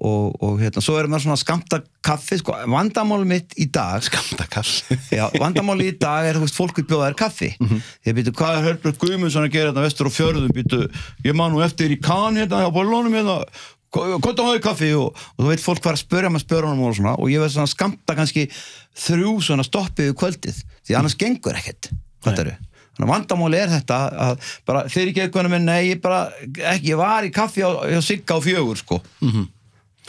svo erum við svona skamta kaffi sko, vandamáli mitt í dag skamta kaffi já, vandamáli í dag þú veist, fólk vil bjóða þér kaffi ég býtu, hvað er Herbert Guðmundsson að gera þetta vestur og fjörðum, býtu, ég man nú eftir í kan hérna, á bollunum hérna hvað það hafi kaffi og þú veit fólk hvað að spörja honum og svona og ég veist svona skamta kannski 3 svona stoppið við kvöldið, því annars gengur ekkert hvað eru Þannig að vandamáli þetta að bara fyrir ekki eitthvað minn, nei, ég var í kaffi á Sigga á 4, sko.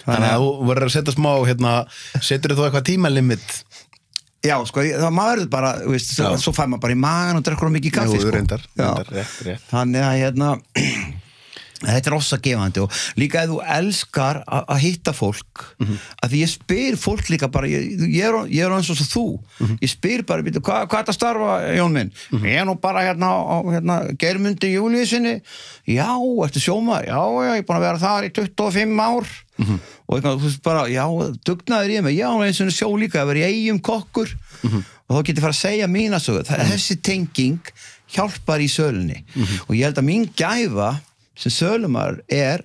Þannig að þú verður að setja smá, setur þú eitthvað tímalimit? Já, sko, það maður bara, veist, svo fær maður bara í magan og drekkur mikið kaffi, sko. Jú, reyndar, rétt. Þannig að, þetta er rosa gefandi og líka ef þú elskar að hitta fólk að því ég spyr fólk líka bara ég er eins og þú ég spyr bara, hvað er þetta starfa Jón minn? Ég er nú bara hérna Geirmundi Júlíusinni já, ertu sjómaður? Já, ég er búin að vera þar í 25 ár og þú veist bara, já, dugnaður ég með já, eins og sjó líka, að vera í eigum kokkur og þá getur fara að segja mína sögu þessi tenging hjálpar í sölunni og ég held að mín gæfa sem sölumar ég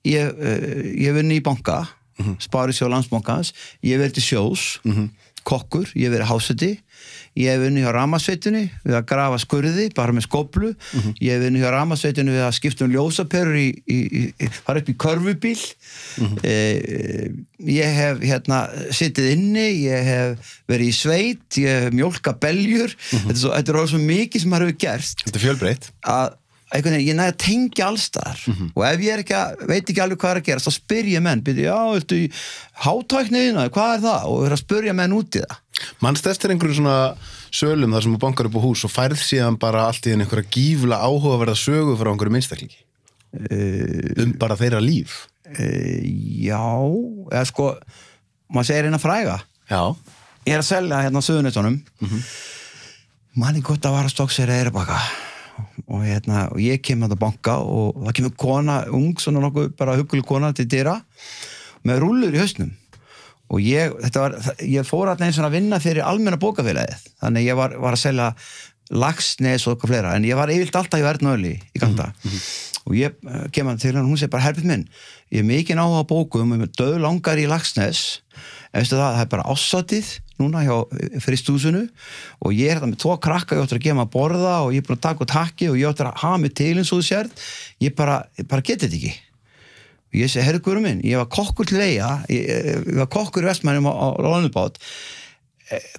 vinni í banka Sparisjóð Landsbankans ég verið til sjós kokkur, ég verið háseti ég vinni hjá rafmagnsveitunni við að grafa skurði, bara með skóflu ég vinni hjá rafmagnsveitunni við að skipta ljósaperur fara upp í körfubíl ég hef sittið inni, ég hef verið í sveit, ég hef mjólka beljur þetta er svo mikið sem maður hefur gert Þetta er fjölbreytt að ég næði að tengja allstar og ef ég veit ekki alveg hvað er að gera þá spyr ég menn, já, ertu í hátækniðina, hvað er það? Og er að spyrja menn út í það Manstu eftir einhverju svona sölum þar sem þú bankar upp á hús og færð síðan bara allt í einhverja gífulega áhugaverða sögu frá einhverju einstaklingi bara þeirra líf Já, eða sko maður segir hérna fræga Já Ég er að selja hérna á Suðurnetunum manni gott að vara stokkseri Eyrarbakka og ég kem að banka og það kemur kona, ung, svona nokkuð bara hugguleg kona til dyra með rúllur í hausnum og ég fór eins og að vinna fyrir almenna bókafélagið þannig ég var að selja Laxnes og eitthvað fleira en ég var yfirlt alltaf í Verðnöðli í gamla og ég kem að til hann og hún segir bara Herbert minn, ég er mikið áhuga á bókum og döð langar í Laxnes veistu það er bara ásatið núna hjá fristúsinu og ég er þetta með 2 krakka, ég áttur að gefa maður að borða og ég er búin að taka út hakki og ég áttur að hafa mig til eins og þú sérð ég bara geti þetta ekki og ég segi, herru guðru minn, ég var kokkur til Eyja ég var kokkur í Vestmannum á Lónubát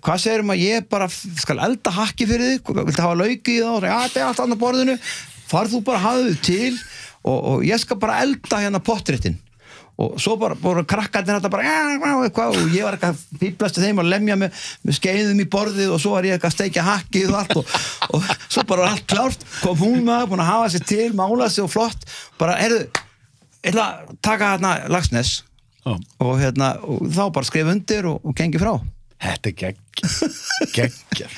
hvað segir að ég bara skal elda hakki fyrir þig, viltu hafa lauki í það og já, þetta er allt annað borðinu farð þú bara hafa þau til og ég skal bara elda hérna pottréttin og svo bara krakkarnir þetta bara og ég var eitthvað fíblast þeim að lemja með skeiðum í borðið og svo var ég eitthvað að steikja hakkið og allt og svo bara allt klárt kom hún með búin að hafa sér til, mála sér og flott bara, heyrðu, ég ætla að taka Laxnes og þá bara skrifa undir og gengi frá Þetta er geggjör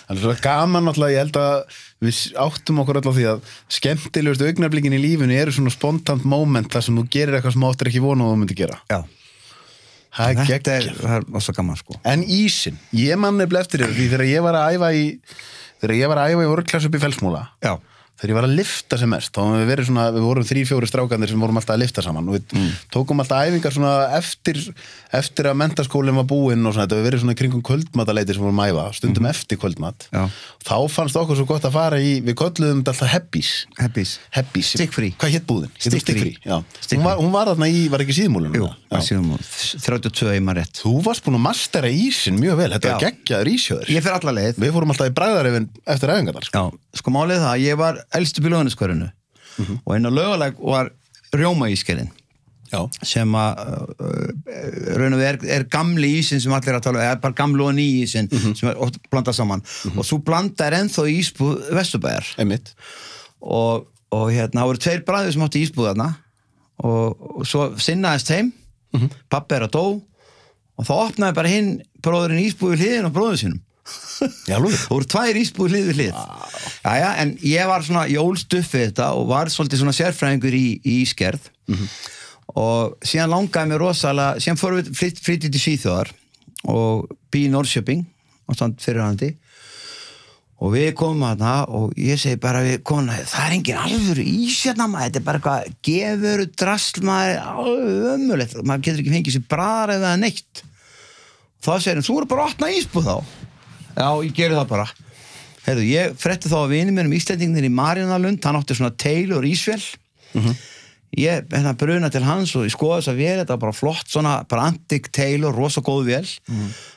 Það er svo gaman náttúrulega, ég held að við áttum okkur alltaf því að skemmtilegustu augnablikin í lífinu eru svona spontant moment þar sem þú gerir eitthvað sem áttir ekki vona og þú myndir gera Já Það er geggjör Það er svo gaman sko En ísinn, ég man nefnilega eftir því þegar ég var að æfa í vörklass upp í Fellsmúla Já þegar ég var að lifta sem mest, þá höfum við vorum 3-4 strákarnir sem vorum alltaf að lifta saman og við tókum alltaf æfingar svona eftir að menntaskólinn var búinn og svona, þetta við verið svona kringum kvöldmataleiti sem vorum að æfa, stundum eftir kvöldmat. Já. Þá fannst okkur svo gott að fara við kölluðum þetta alltaf Hebbís. Stikkfrí. Hvað hét búðin? Stikkfrí. Já. Hún var þarna var ekki Síðumúlunum? Jú, Síðumúlunum, 32 einmar rétt. Þú varst búin að mastera ísinn mjög vel, þetta var geggjaður ísjóður. Ég fer alla leið. Við fórum alltaf í bragðarefinn eftir æfingarnar. Já, sko málið það, ég var elst upp í Laugarneskverinu og inn á Laugalæk var rjómaískerinn sem að raun og er gamli ísinn sem allir að tala um, bara gamlu og ný ísinn sem er oft blandað saman og þú blandar ennþá ísbúð Vesturbæjar og það voru 2 bræður sem átti ísbúð þarna og svo sinnaðist heim pabbi að dó og þá opnaði bara hinn bróðurinn ísbúð við hliðin og bróður sínum það voru 2 ísbúð hlið við hlið Jæja, en ég var svona ólst upp við þetta og var svolítið svona sérfræðingur í ískerð og síðan langaði mér rosalega síðan fórum við flyttið til Svíþjóðar og í Norrköping og stand fyrirhandi og við komum þarna og ég segi bara við konuna, það engin alvöru ís hérna maður, þetta bara eitthvað gefuru drasl maður, alveg ömulegt maður getur ekki fengið sér bræðar eða neitt þá segir hann, þú eru bara að opna ísbúð þá já, ég geri það bara heyrðu, ég fretti þá að vini mér Íslendingnir í Marjanalund, hann átti svona Taylor ísvél ég bruna til hans og ég skoði þess að vél þetta var bara flott, svona, bara antik Taylor rosa góð vél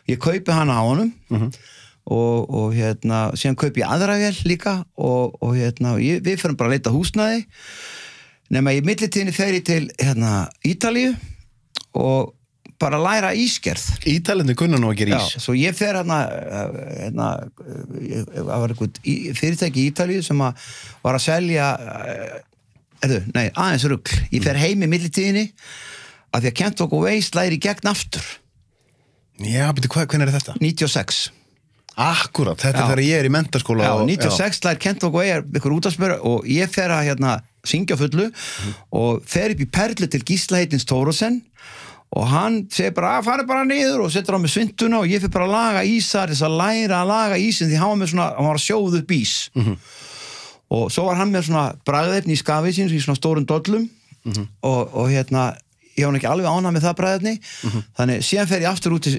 ég kaupi hana á honum og síðan kaupi ég aðra vél líka og við fyrir bara að leita húsnæði nema í millitíðinni fer ég til Ítalíu og bara læra ískerð. Ítalandi kunna nú að gera ís. Já, svo ég fer það var eitthvað fyrirtæki í Ítalíu sem var að selja aðeins rugl. Ég fer heim í millitíðinni af því að Kentucky Waste læri gegn aftur. Já, betur hvernig er þetta? 96. Akkúrat, þetta er þegar ég er í menntaskóla. Já, 96 læri Kentucky Waste ykkur útvarpsböru og ég fer að syngja fullu og fer upp í Perlu til Gísla heitins Tórosen og hann segir bara, farið bara niður og setur á mig svintuna og ég fyrir bara að laga ísar þess að læra að laga ísin því hann var að sjóða upp ís og svo var hann með svona bragðefni í skafið sín í svona stórum dollum og ég var ekki alveg ánægð með það bragðefni þannig síðan fer ég aftur út til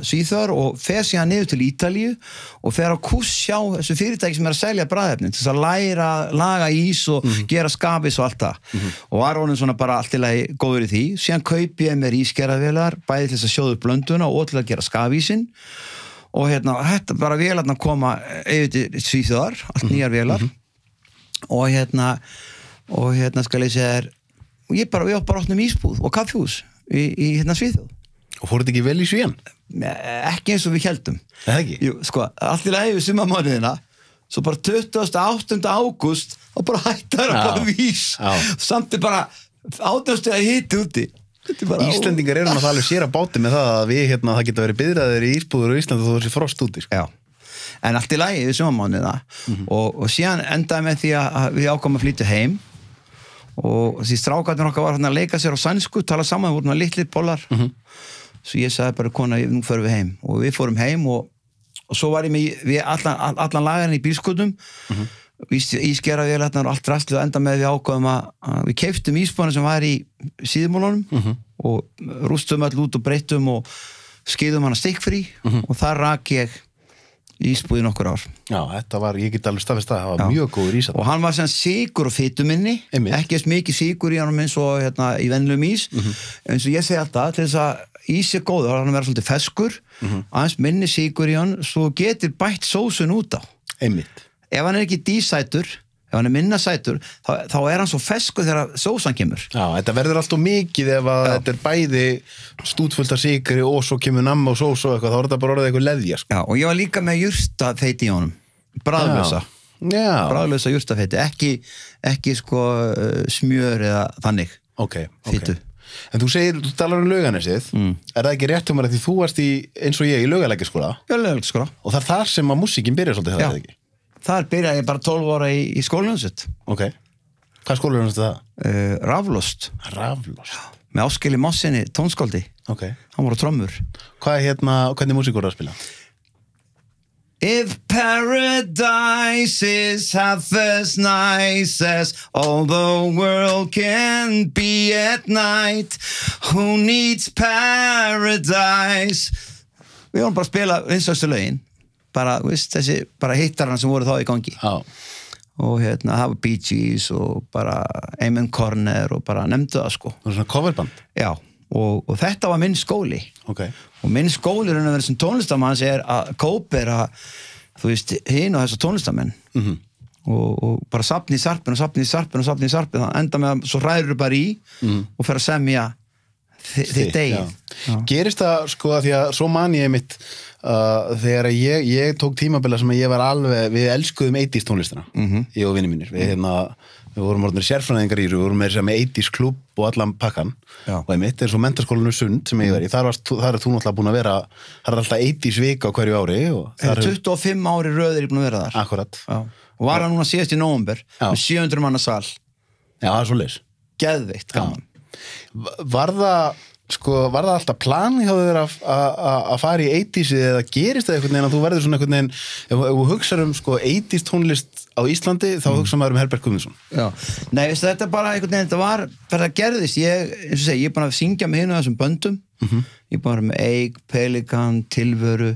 Svíþjóðar og fer síðan niður til Ítalíu og fer að hjá þessu fyrirtæki sem er að selja bragðefni til þess að læra að laga ís og gera skafis og allt það og var honum svona bara allt í lagi góður í því síðan kaupi ég mér ískerðavélar bæði til þess að sjóða upp blönduna og til að gera skafísin og þetta bara vélarna koma yfir til Svíþjóðar allt nýjar vélar og skal ég segja og við bara opnum ísbúð og kaffihús í Svíþjóð. Og fór þetta ekki vel í Svíðan? Ekki eins og við héldum. Eða ekki? Jú, sko, allt í lagi við sumarmánuðina, svo bara 28. ágúst og bara hættar að fá ís. Samt bara 18. að hiti úti. Íslendingar eru náttúrulega alveg sér að báti með það að við það geta verið biðraðir í ísbúður á Íslandi þó þessi frost úti. Já. En allt í lagi við sumarmánuðina og síðan endaði með því að við ákvæmum að flytja heim og því strákarnir okkar var að leika sér á sænsku, tala saman, við vorum að litlir bollar svo ég sagði bara kona, nú förum við heim og við fórum heim og svo var ég með allan lagarinn í bílskutum ískeravélarnar og allt rastlið og enda með við ákváðum að við keyptum ísbúðina sem var í Síðumúlunum og rústum all út og breyttum og skeiðum hana stikkfrí og þar rak ég ísbúð í nokkur ár. Já, þetta var, ég get alveg staðfest að það var mjög góður ís. Og hann var sem sykur og fituminni, ekki eins mikið sykur í hann eins og í venlum ís, eins og ég segi alltaf, til þess að ís er góður, þá er hann að vera svolítið feskur, aðeins minni sykur í hann, svo getur bætt sósun út á. Einmitt. Ef hann er ekki dísætur, ef hann er minna sætur, þá er hann svo feskur þegar sósan kemur. Já, þetta verður alltaf mikið ef að þetta er bæði stútfullt af sykri og svo kemur namma og sós og eitthvað, þá er þetta bara orðið eitthvað leðja. Já, og ég var líka með jurtafeiti í honum, bragðlausa. Já. Bragðlausa jurtafeiti, ekki smjör eða þannig. Ok. Fitu. En þú talar um Laugarnesið, er það ekki rétt að því þú varst eins og ég í Laugalækjarskóla? Já, Laugalækjarskóla. Og það er þar sem að músíkin byrjar svolítið, það er ekki? Þar byrjaði ég bara 12 ára í skólansitt. Ok. Hvað skólansitt það? Raflost. Raflost. Með Áskeli Mossinni, tónskáldi. Ok. Hann var á trommur. Hvernig músík voru að spila? If paradise is half as nice as all the world can be at night, who needs paradise? Við vorum bara að spila vinsælustu lögin, bara, veist, þessi bara hittarana sem voru þá í gangi. Já. Og það var Bee Gees og bara Amen Corner og bara nefndu það, sko. Það var svona coverband? Já. Og þetta var minn skóli. Okay. Og minn skóli er að vera sem tónlistamanns er að kópera, þú veist, hinn og þessa tónlistamenn. Og bara safni í sarpin og safni í sarpin og safni í sarpin, það enda með að svo hræður bara í og fer að semja þitt eigið. Gerist það, sko, að því að svo man ég mitt þegar ég tók tímabila sem að ég var alveg, við elskuðum 80s tónlistina, ég og vinni mínir, við vorum orðnir sérfræðingar í, við vorum með 80s klúbb og allan pakkan. Já. Og einmitt er svo menntaskólanu Sund sem ég var í, þar er þú náttúrulega búin að vera, það er alltaf 80s vika á hverju ári. Og 25 ári röðir ég búin að vera þar. Akkurat. Já. Og var það núna síðast í nóvember með 700 manna sal. Já, það er svo leys. Geðveikt gaman. Var það alltaf plan hjá þér að fara í 80s eða gerist það einhvern veginn að þú verður svona einhvern veginn, ef þú hugsar 80s tónlist á Íslandi, þá hugsa maður Herbert Guðmundsson. Já, nei, veistu, þetta bara einhvern veginn, það gerðist, ég er búin að syngja með hinu af þessum böndum, ég er búin að vera með Eik, Pelikan, Tilveru,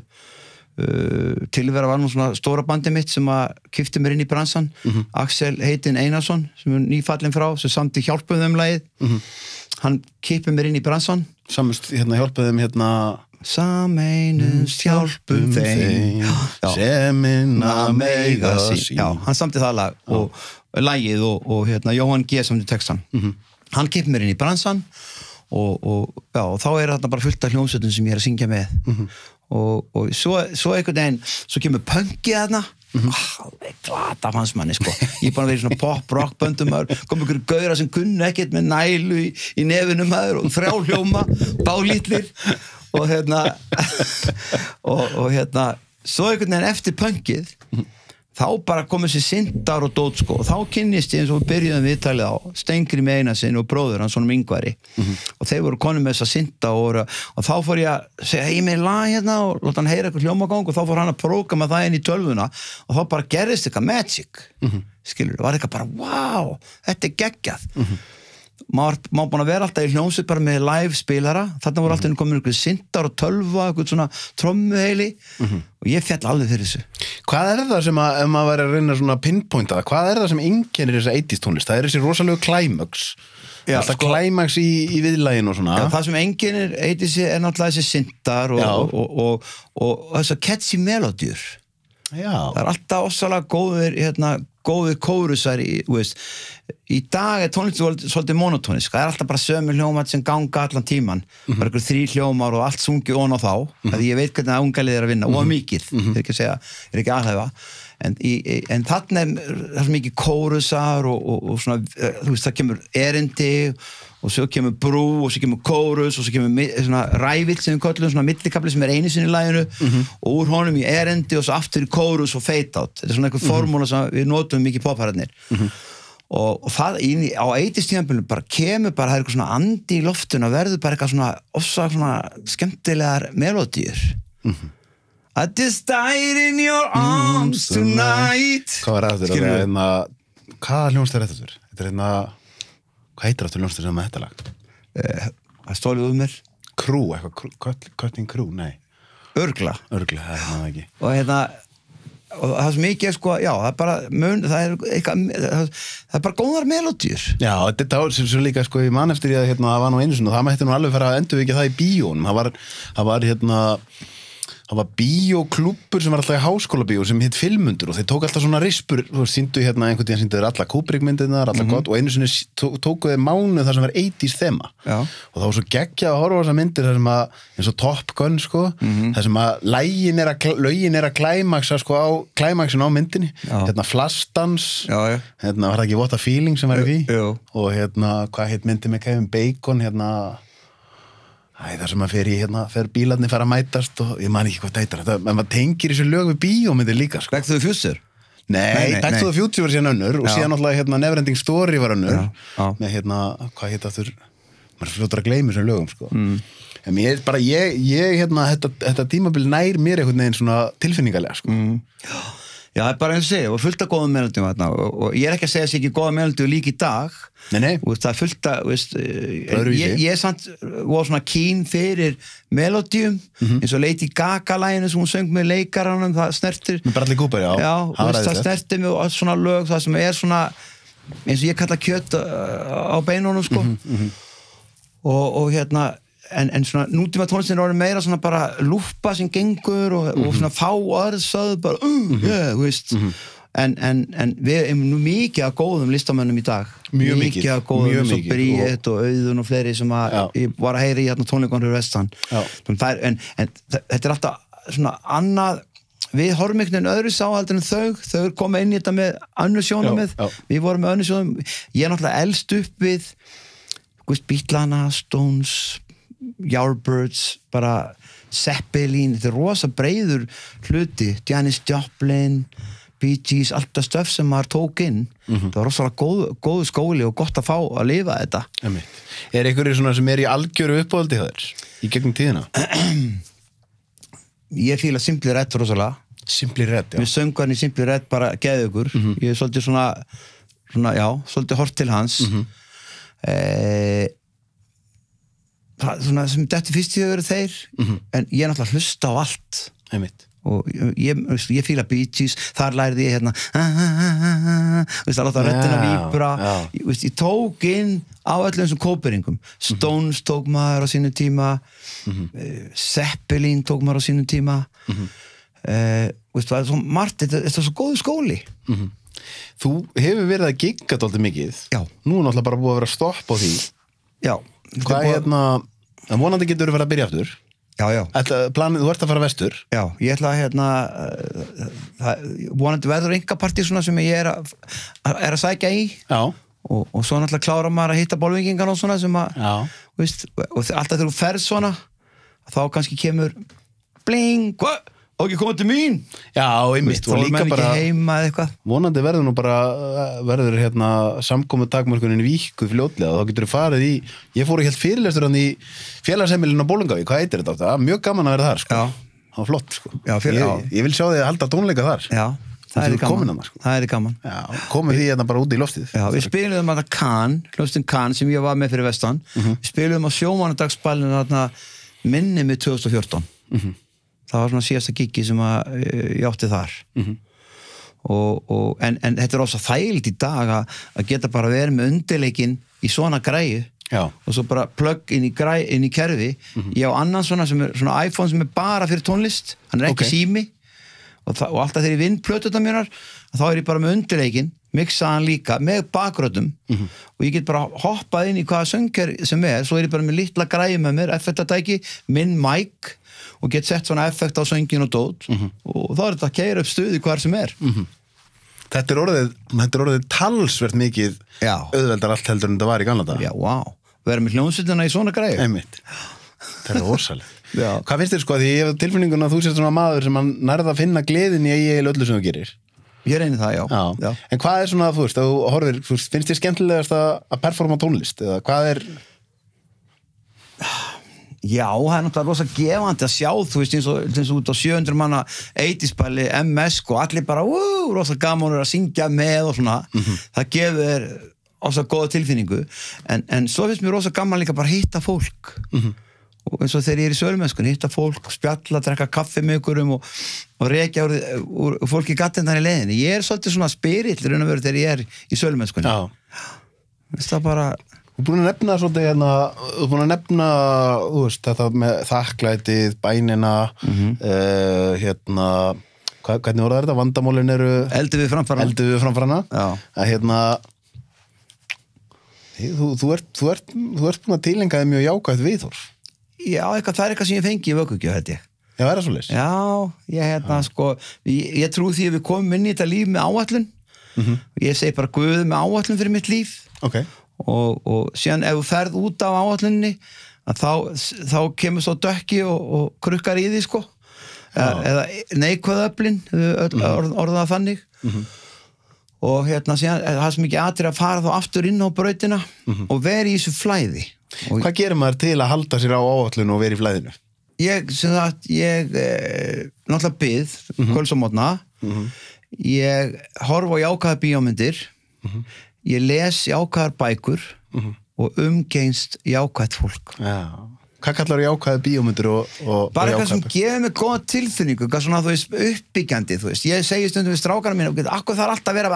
Tilvera var nú svona stóra bandi mitt sem að kipti mér inn í bransan, Axel Heitin Einarsson, sem er nýfallin frá, sem samt í hjálpuð þeim lagið, hann kippið mér inn í bransan. Samust, hjálpuð þeim Sameinust hjálpum þeim sem inna meiga sín. Já, hann samti það lag og lagið og Jóhann G. samti textan. Hann kippið mér inn í bransan og þá er þetta bara fullt af hljómsveitum sem ég er að syngja með. Og svo einhvern veginn, svo kemur punkið þarna, glata fannst manni, sko. Ég er bara verið svona pop-rock böndum, kom ykkur gauðra sem kunnu ekkert með nælu í nefinu maður og 3 hljóma, bálítlir og svo einhvern veginn eftir punkið, þá bara komið sér Sindar og dót, sko, og þá kynnist ég eins og við byrjuðum viðtalið á Steingrími Einarsson og bróður hans, sonum Ingvari, og þeir voru konum með þessa Sinda og þá fór ég að segja, ég með lag og láta hann heyra eitthvað hljómagang og þá fór hann að prógrama það inn í tölvuna og þá bara gerðist eitthvað magic, skilur, það var eitthvað bara, wow, þetta er geggjað. Maður búin að vera alltaf í hljómsveit bara með live spilara, þarna voru alltaf komin einhver Sindar og tölva, einhvern svona trommuheili og ég fjall alveg fyrir þessu. Hvað er það sem ef maður væri að reyna svona pinpointa það, hvað er það sem einkennir þessa 80s tónlist? Það er þessi rosalegu climax, alltaf climax í viðlaginu og svona. Já, það sem einkennir 80s er náttúrulega þessi Sindar og þessar catchy melodíur. Já. Það er alltaf ósalega góðir kórusar í dag er tónlist svolítið monotónisk, það er alltaf bara sömu hljómar sem ganga allan tíman, bara ykkur 3 hljómar og allt sungið on á þá, því ég veit hvernig að ungalið er að vinna, og mikið, ég er ekki aðhæfa, en þarna er svo mikið kórusar og svona, þú veist, það kemur erindi og svo kemur brú og svo kemur kórus og svo kemur svona rævill sem við köllum, svona millikafli sem er einu sinni í laginu og úr honum í erindi og svo aftur í kórus og fade out. Þetta er svona einhver formúla sem við notum mikið pophararnir. Og það á 80s tímabilinu bara kemur bara, það er eitthvað svona andi í loftinu og verður bara eitthvað svona ofsag svona skemmtilegar melodíur. I just died in your arms tonight. Hvað var þetta? Hvaða hljómsveit er þetta? Þetta er hvað heitir áttur hljómsveit sem þetta lag? Það stólið um mér. Crew, eitthvað, Cutting Crew, nei. Örgla, það er það ekki. Og það sem mikið sko, já, það er bara það er bara góðar melodíur. Já, þetta var svo líka sko, ég man eftir ég að það var nú einu sinni og það mætti nú alveg fara að endurvekja það í bíónum. Það var bíóklúbbur sem var alltaf í háskólabíó sem hitt Filmundur og þeir tók alltaf svona rispur, þú síndu einhvern tíðan síndu þeir alla Kubrick-myndirnar, alla gott og einu sinni tóku þeir mánuð þar sem var 80s þema og það var svo geggjað að horfa á þessar myndir þar sem að, eins og Top Gun sko, þar sem að lögin er að klæmaksa sko á klæmaksin á myndinni, Flashdance, var það ekki What a Feeling sem var í því og hvað hitt myndi með Kevin Bacon, það sem að fer bílarnir fara að mætast og ég man ekki hvað það heitir en maður tengir þessu lög við bíómyndir líka sko. Back to the Future? Nei, Back to the Future var síðan önnur og síðan náttúrulega Neverending Story var önnur með hvað heit aftur maður fljótur að gleyma þessum lögum sko. En mér er bara, ég hérna, þetta tímabil nær mér einhvern veginn svona tilfinningalega sko. Já, það er bara eins og segja, og fullt af góðum melodíum þarna, og ég er ekki að segja að sé ekki góða melodíu líka í dag. Nei. Og það er fullt af, ég samt var svona keen fyrir melodíum, eins og Lady Gaga-læginu sem hún söng með leikaranum, það snertir. Með Bradley Cooper, já. Já, það snertir mig og svona lög, það sem er svona, eins og ég kalla kjöt á beinunum, sko. Og hérna, en svona nútíma tónlistin er orðið meira svona bara lúppa sem gengur og svona fá orðsöð bara, þú veist en við erum nú mikið af góðum listamönnum í dag mjög mikið af góðum eins og Bríett og Auðun og fleiri sem ég var að heyra í hérna tónleikunum fyrir vestan en þetta er alltaf svona annað við horfum einhvern veginn öðru sáhaldur en þau koma inn í þetta með önnur sjónarmið við vorum með önnur sjónarmið ég er náttúrulega elst upp við Beatlana, Stones Yardbirds, bara Zeppelin, þetta er rosa breiður hluti, Janis Joplin Bee Gees, allt það stöf sem maður tók inn það var rosalega góð skóli og gott að fá að lifa þetta Er einhverju svona sem er í algjöru uppáhaldi hjá þér í gegnum tíðina? Ég fíla Simply Red rosalega Simply Red, já Við söngarni Simply Red bara geðu ykkur ég er svolítið svona já, svolítið hort til hans svona sem þetta fyrst í þau þeir en ég er náttúrulega hlusta á allt og ég fíla Bee Gees þar lærði ég hérna að láta röddina víbra ég tók inn á öllum þessum kóperingum Stones tók maður á sínum tíma Zeppelin tók maður á sínum tíma það er svo margt þetta er svo góðu skóli Þú hefur verið að gigga dálítið mikið Já Nú er náttúrulega bara búið að vera stopp á því Já Hvað hérna vonandi getur þú verið að byrja aftur Já Planið, þú ert að fara vestur Já, ég ætla að hérna vonandi verður einkapartí svona sem ég er að sækja í Já og svo náttúrulega klára maður að hitta bolvingingan og svona sem að veist, og alltaf þegar þú ferð svona þá kannski kemur bling, hvað? Og ekki koma til mín Já, einmitt og líka bara heima eða eitthvað vonandi verður nú bara verður hérna samkomu takmörkunin víku fljótlega þá getur þú farið í ég fór ekki helt fyrirlestur hann í félagsheimilinu á Bolungavík hvað heitir þetta? Það er mjög gaman að vera þar sko. Það var flott sko. Ég vil sjá þig að halda tónleika þar Já, það er gaman sko. Það er gaman komið því hérna bara út í loftið Já, við spiluðum að hljómsveitin Can sem ég var með fyrir vestan við spiluðum á sjómannadagsballinu minni með 2014 Það var svona síðasta giggi sem ég átti þar en þetta er ósa þægilt í dag að geta bara verið með undirleikinn í svona græju og svo bara plugg inn í kerfi ég á annan svona sem er svona iPhone sem er bara fyrir tónlist hann er ekki sími og alltaf þegar ég vinn plötuna mínar þá er ég bara með undirleikinn mixa hann líka með bakröddum og ég get bara hoppað inn í hvaða söngjar sem er svo er ég bara með litla græju með mér effektatæki, minn mic og get sett svona effekt á söngin og dót og þá er þetta að keyra upp stuði hvar sem er Þetta er orðið talsvert mikið auðveldar allt heldur en þetta var í gamla daga Já, verður með hljómsveitina í svona greið Einmitt Það er orsalega Hvað finnst þér sko, því ég hef tilfinningun að þú sést svona maður sem hann nærða að finna gleðin í öllu sem þú gerir Ég reyni það, já. En hvað er svona, þú veist, að þú horfir finnst þér skemmtilegast að performa tónlist eða hvað er Já, það er náttúrulega rosa gefandi að sjá, þú veist, eins og út á 700 manna 80s-bæli MS og allir bara, rosa gaman að syngja með og svona, það gefur þér rosa góða tilfinningu, en svo finnst mér rosa gaman líka bara að hitta fólk og eins og þegar ég er í sölumennskunni, hitta fólk, spjalla, drekka kaffi með ykkurum og rekja úr fólki gattinnar í leiðinni. Ég er svolítið svona spirill raun og veru þegar ég er í sölumennskunni. Það bara Þú búin að nefna svolítið hérna, þú búin að nefna, þú veist, þetta með þakklætið, bænina, hérna, hvernig voru þetta? Vandamálin eru... Eldum við framfarana. Að hérna, þú ert búin að tilenga þig mjög jákvætt viðhorf. Já, það er eitthvað sem ég fengi í vökkugjöf, held ég. Já, er það svoleiðis? Já, ég sko, ég trú því að við komum inn í þetta líf með áætlun. Ég segi bara Guð með áætlun fyrir mitt líf. Ok. Og síðan ef þú ferð út af áætluninni þá kemur svo dökki og krukkar í því sko eða neikvæðöflin orðað þannig og hérna síðan það er svo mikið atrið að fara þá aftur inn á brautina og vera í þessu flæði Hvað gerir maður til að halda sér á áætlun og vera í flæðinu? Ég náttúrulega bið kvölds og mótna ég horfa á jákvæðar bíómyndir ég les jákvæðar bækur og umgengst jákvætt fólk Hvað kallar jákvæðar bíómyndir og bara eitthvað sem gefur mig góða tilfinningu eitthvað svona, þú veist, uppbyggjandi þú veist, ég segi stundum við strákana mína akkur það alltaf vera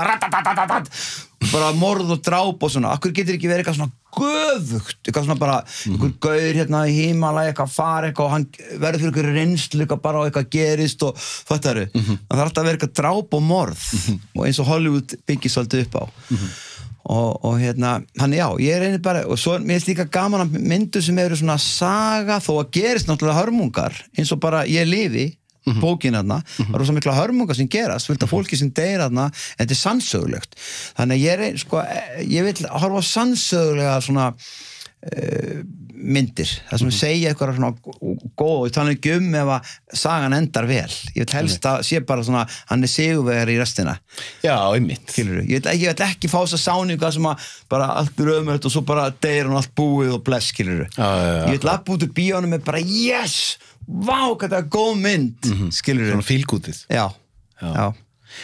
bara morð og dráp og svona, akkur getur ekki verið eitthvað svona göfugt, eitthvað svona bara einhver gaur hérna í Himalaya, eitthvað fara eitthvað og hann verður fyrir einhverju reynslu eitthvað bara og eitthvað gerist og þetta eru það er alltaf að vera eitthvað dráp og morð og eins og Hollywood byggir svolítið upp á og hérna, þannig já, ég reynir bara og svo mér líka gaman að myndu sem eru svona saga þó að gerist náttúrulega hörmungar eins og bara ég lifi bókin þarna, það eru svo mikla hörmungar sem gerast, fullt af fólki sem deyr þarna en þetta er sannsögulegt þannig að ég vil horfa á sannsögulega svona myndir, það sem segja eitthvað svona góð og ég tala ekki ef að sagan endar vel, ég vil helst að sé bara svona, hann er sigurvegar í restina Já, einmitt ég vil ekki fá þess að sáninga sem að bara allt er ömurlegt og svo bara deyr hann allt búið og bless, skilur ég vil lappa út úr bíónum með bara yes, vá, hvað það er góð mynd skilur Svona fílgútið Já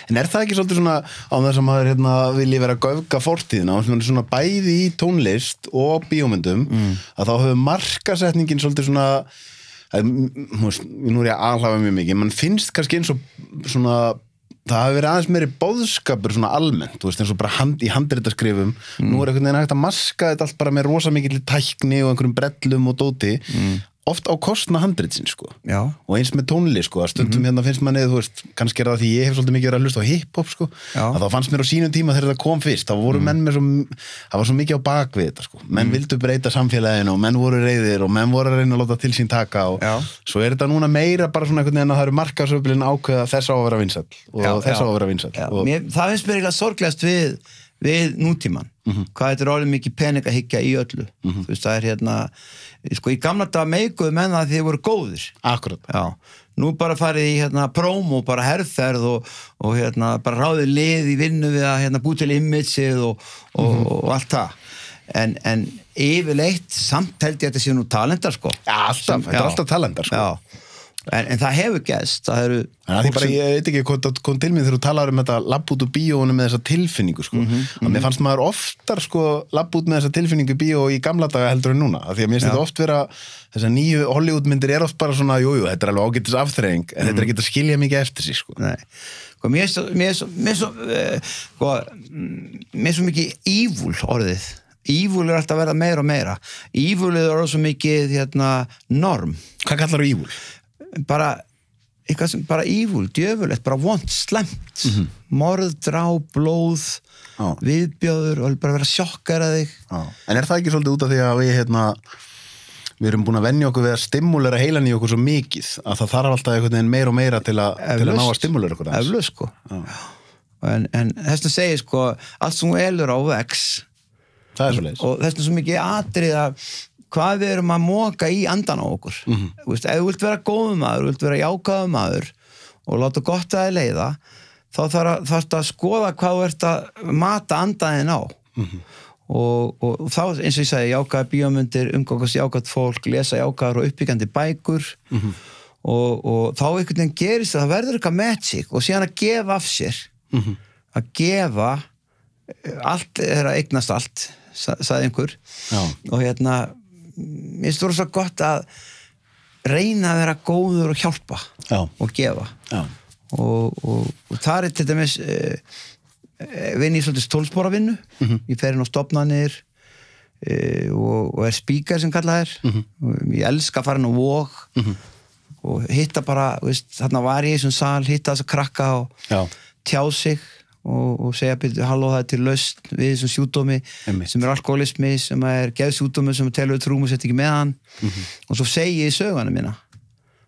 En það ekki svolítið svona á þess að maður vilji vera að göfga fortíðina og svona bæði í tónlist og bíómyndum að þá hefur markasetningin svolítið svona nú er ég að alhafa mjög mikið mann finnst kannski eins og svona það hafi verið aðeins meiri boðskapur svona almennt, þú veist, eins og bara í handritaskrifum nú er einhvern veginn hægt að maska þetta allt bara með rosa mikill tækni og einhverjum brellum og dóti oft á kostna handritsins, sko. Já. Og eins með tónlist, sko, að stundum hérna finnst manni, þú veist, kannski það því ég hef svolítið mikið verið að hlusta á hip-hop, sko, að þá fannst mér á sínum tíma þegar þetta kom fyrst, þá voru menn með það var svo mikið á bakvið þetta, sko. Menn vildu breyta samfélaginu og menn voru reiðir og menn voru að reyna að láta til sín taka og svo er þetta núna meira bara svona einhvern veginn að það eru markaðsöflin ákveða þess á að vera vinsæll og þess á að vera vinsæll. Það finnst mér eiginlega sorglegast við nútíman hvað þetta er orðið mikið peningahyggja í öllu þú veist, það er hérna sko í gamla daga meikuðu menn að þið voru góðir Akkurat. Já, nú bara farið í hérna prómó, bara herðferð og hérna bara ráðið lið í vinnu við að hérna búi til imageið og allt það en yfirleitt samt held ég að þetta séu nú talentar sko alltaf, þetta er alltaf talentar sko en það hefur gæst það eru ég veit ekki hvað kom til mig þegar þú talar þetta labb út úr bíóinu með þessa tilfinningu sko. Að mér fannst maður oftar sko labb út með þessa tilfinningu bíó í gamla daga heldur en núna, af því að mér finnst þetta oft vera þessar nýju Hollywoodmyndir er oft bara svona jújú, þetta er alveg ágætis afþreying en þetta er ekki að skilja mikið eftir sig sko. Nei, sko mér er svo mikið ívúl orðið ívúl er alltaf að verða meira og meira ívúl er orðið svo mikið norm. Hvað kallar þú ívúl? Bara eitthvað sem bara ívúl, djöfulegt, bara vont, slemt morð, drá, blóð viðbjóður og bara vera sjokkar að þig En er það ekki svolítið út af því að við erum búin að venja okkur við að stimulera heilan í okkur svo mikið að það þarf alltaf einhvern veginn meira og meira til að ná að stimulera okkur eflaust sko en þess að segja sko allt sem elur á vex það er svoleiðis og þess að svo mikið atrið að hvað við erum að moka í andan á okkur þú veist, ef þú vilt vera góðum maður, þú vilt vera jákvæðum maður og láta gott að þið leiða þá þarf að skoða hvað þú ert að mata andaðin á og þá eins og ég segi jákvæða bíómyndir, umgangast jákvæðt fólk lesa jákvæðar og uppbyggjandi bækur og þá einhvern veginn gerist það verður eitthvað magic og síðan að gefa af sér að gefa allt er að eignast allt sagði einhver og hérna mér finnst það svo gott að reyna að vera góður og hjálpa og gefa og það er til dæmis vinn í svolítið stólsporavinnu ég fer inn á stofnanir og er speaker sem kallað er ég elska að fara inn á Vog og hitta bara, veist, þarna var ég í þessum sal hitta þessa krakka og tjá sig og segja byrju, halló, það er til lausn við þessum sjúkdómi sem er alkoholismi sem er geðsjúkdómi sem telur trúm og sett ekki með hann og svo segi ég í söguna mína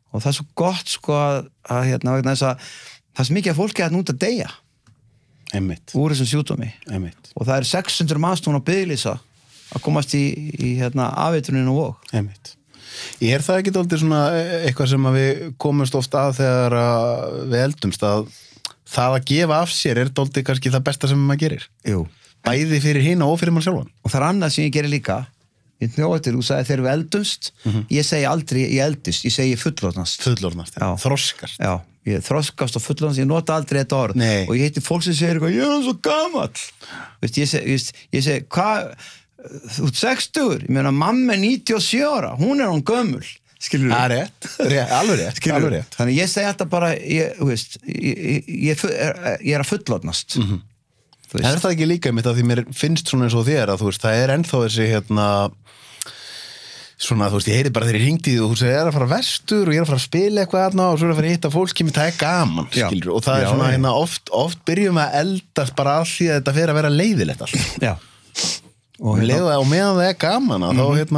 og það er svo gott sko að hérna vegna þess að það er svo mikið að fólki að núta að deyja úr þessum sjúkdómi og það er 600 manns núna á biðlýsa að komast í hérna afeitruninu og Ég það ekki dálítið svona eitthvað sem að við komumst oft að þegar við eldumst að það að gefa af sér er dálítið kannski það besta sem maður gerir. Jú. Bæði fyrir hina og fyrir mann sjálfan. Og það er annað sem ég gerir líka. ég þú sagði þegar við eldumst ég segi aldrei ég eldust, ég segi fullorðnast þroskast já, ég þroskast og fullorðnast, ég nota aldrei þetta orð Nei. og ég heiti fólk sem segir eitthvað, ég er svo gamall veist, ég segi, hvað þú ert 60, ég meina mamma er 97 ára, hún er hún gömul skilur það alveg rétt þannig ég segi alltaf bara ég er að fullorðnast Er það ekki líka mitt að því mér finnst svona eins og þér að þú veist, það er ennþá þessi svona, þú veist, ég heyri bara þegar ég hringdi og þú segir, ég er að fara vestur og ég er að fara að spila eitthvað þarna og svo er að fara að hitta fólk það er gaman, skilur, og það er svona oft byrjum við að eldast bara af því að þetta fer að vera leiðilegt alltaf Já og meðan það er gaman þá er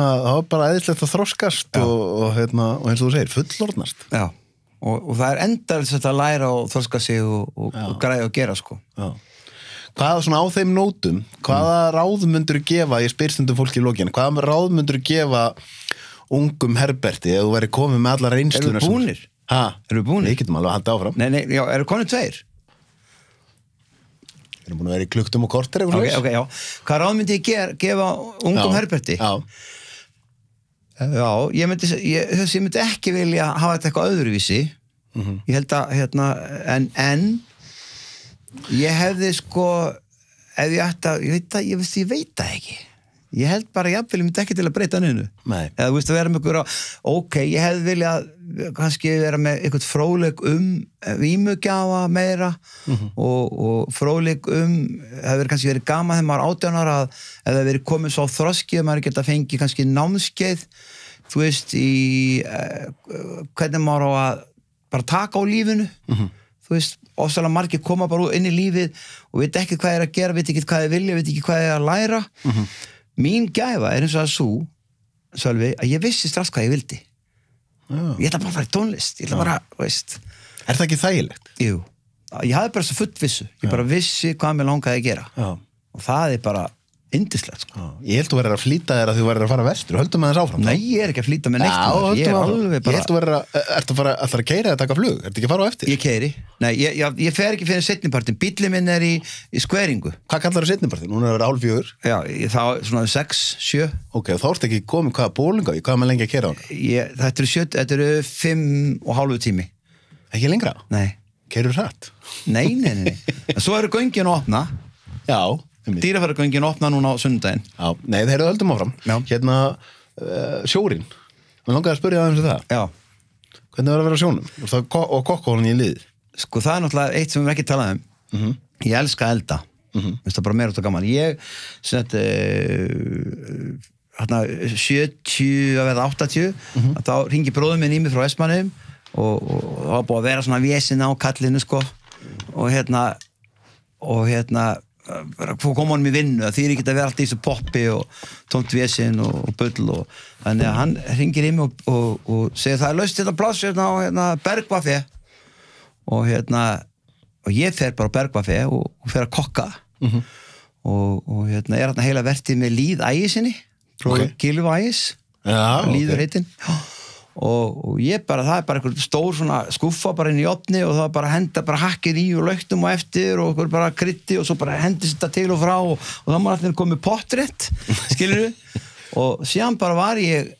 bara eðlislegt að þroskast og eins og þú segir, fullorðnast Já, og það er endalaust að læra og þroska sig og græða og gera sko Já Hvaða svona á þeim nótum, hvaða ráð myndur gefa, ég spyr stundum fólki í lokin, hvaða ráð myndur gefa ungum Herberti ef þú væri komið með alla reynsluna? Eru búnir? Eru búnir? Við getum alveg að halda áfram. Nei, já, eru konið 2? Erum búin að vera í klukktum og korter eitthvað Ok, já. Hvað ráð myndi ég gefa ungum Herberti? Já, ég myndi ekki vilja hafa þetta eitthvað öðruvísi. Ég held að, en ég hefði sko ef ég ætti að, ég veit það ekki ég held bara jafnvel, ég myndi ekki til að breyta neinu eða þú veist að vera með ykkur ok, ég hefði viljað kannski vera með eitthvað fróðleik vímugjafa meira og fróðleik hefði kannski verið gaman þegar maður 18 ára að ef það verið komið svo þroskið maður geta fengið kannski námskeið þú veist í hvernig maður á að bara taka á lífinu þú veist, ofsalega margir koma bara inn í lífið og veit ekki hvað að gera, veit ekki hvað vilja, veit ekki hvað að læra mín gæfa eins og að svo Sölvi, að ég vissi strax hvað ég vildi ég ætla bara að fara í tónlist ég ætla bara, veist Er það ekki þægilegt? Jú, ég hafði bara svo fullvissu ég bara vissi hvað mér langaði að gera og það er bara yndislegt sko. Ég held þú verður að flýta þér að þú verður að fara vestur höldum að þess áfram Nei, ég er ekki að flýta með neitt ég er alveg bara Ég held þú verður að ætlar að keyra eða taka flug Ertu ekki að fara á eftir? Ég keyri, nei, ég fer ekki fyrir seinnipartin bíllinn minn er í skveringu Hvað kallar það seinnipartin? Hún er að vera 3:30 Já, þá svona 6, 7 Ok, þá ertu ekki komið hvaða bólinga hvað er maður lengi að keyra á Þetta eru 5,5 tími Ekki lengra? Nei Keyrur hratt? Nei Svo eru göngin að opna Já Dýrafæragöngin opna núna á sunnudaginn Já, nei, þeir eru höldum áfram Sjórinn Mér langaði að spyrja aðeins um það Já Hvernig var að vera á sjónum? Og kokkólan í lið Sko, það er náttúrulega eitt sem við ekki talað Ég elska að elda Vist það bara meira út og gaman Ég, sem þetta 70 eða 80 þá ringi bróður minn í mig frá Vestmannaeyjum og það var búið að vera svona vésin á kallinu sko og kom honum í vinnu að því ekki að vera alltaf í þessu poppi og tómt vesinn og bull og þannig að hann hringir í mig og segir það laust þetta pláss á Bergvafe og ég fer bara á Bergvafe og fer að kokka og er heila vertið með Líð Ægisinni frá Gylfi Ægis Líður heitinn og ég bara, það er bara einhver stór svona skuffa bara inn í opni og það bara henda bara hakkið í og lauktum og eftir og einhver bara krytti og svo bara hendist þetta til og frá og þá maður allir komið pottrétt skilur og síðan bara var ég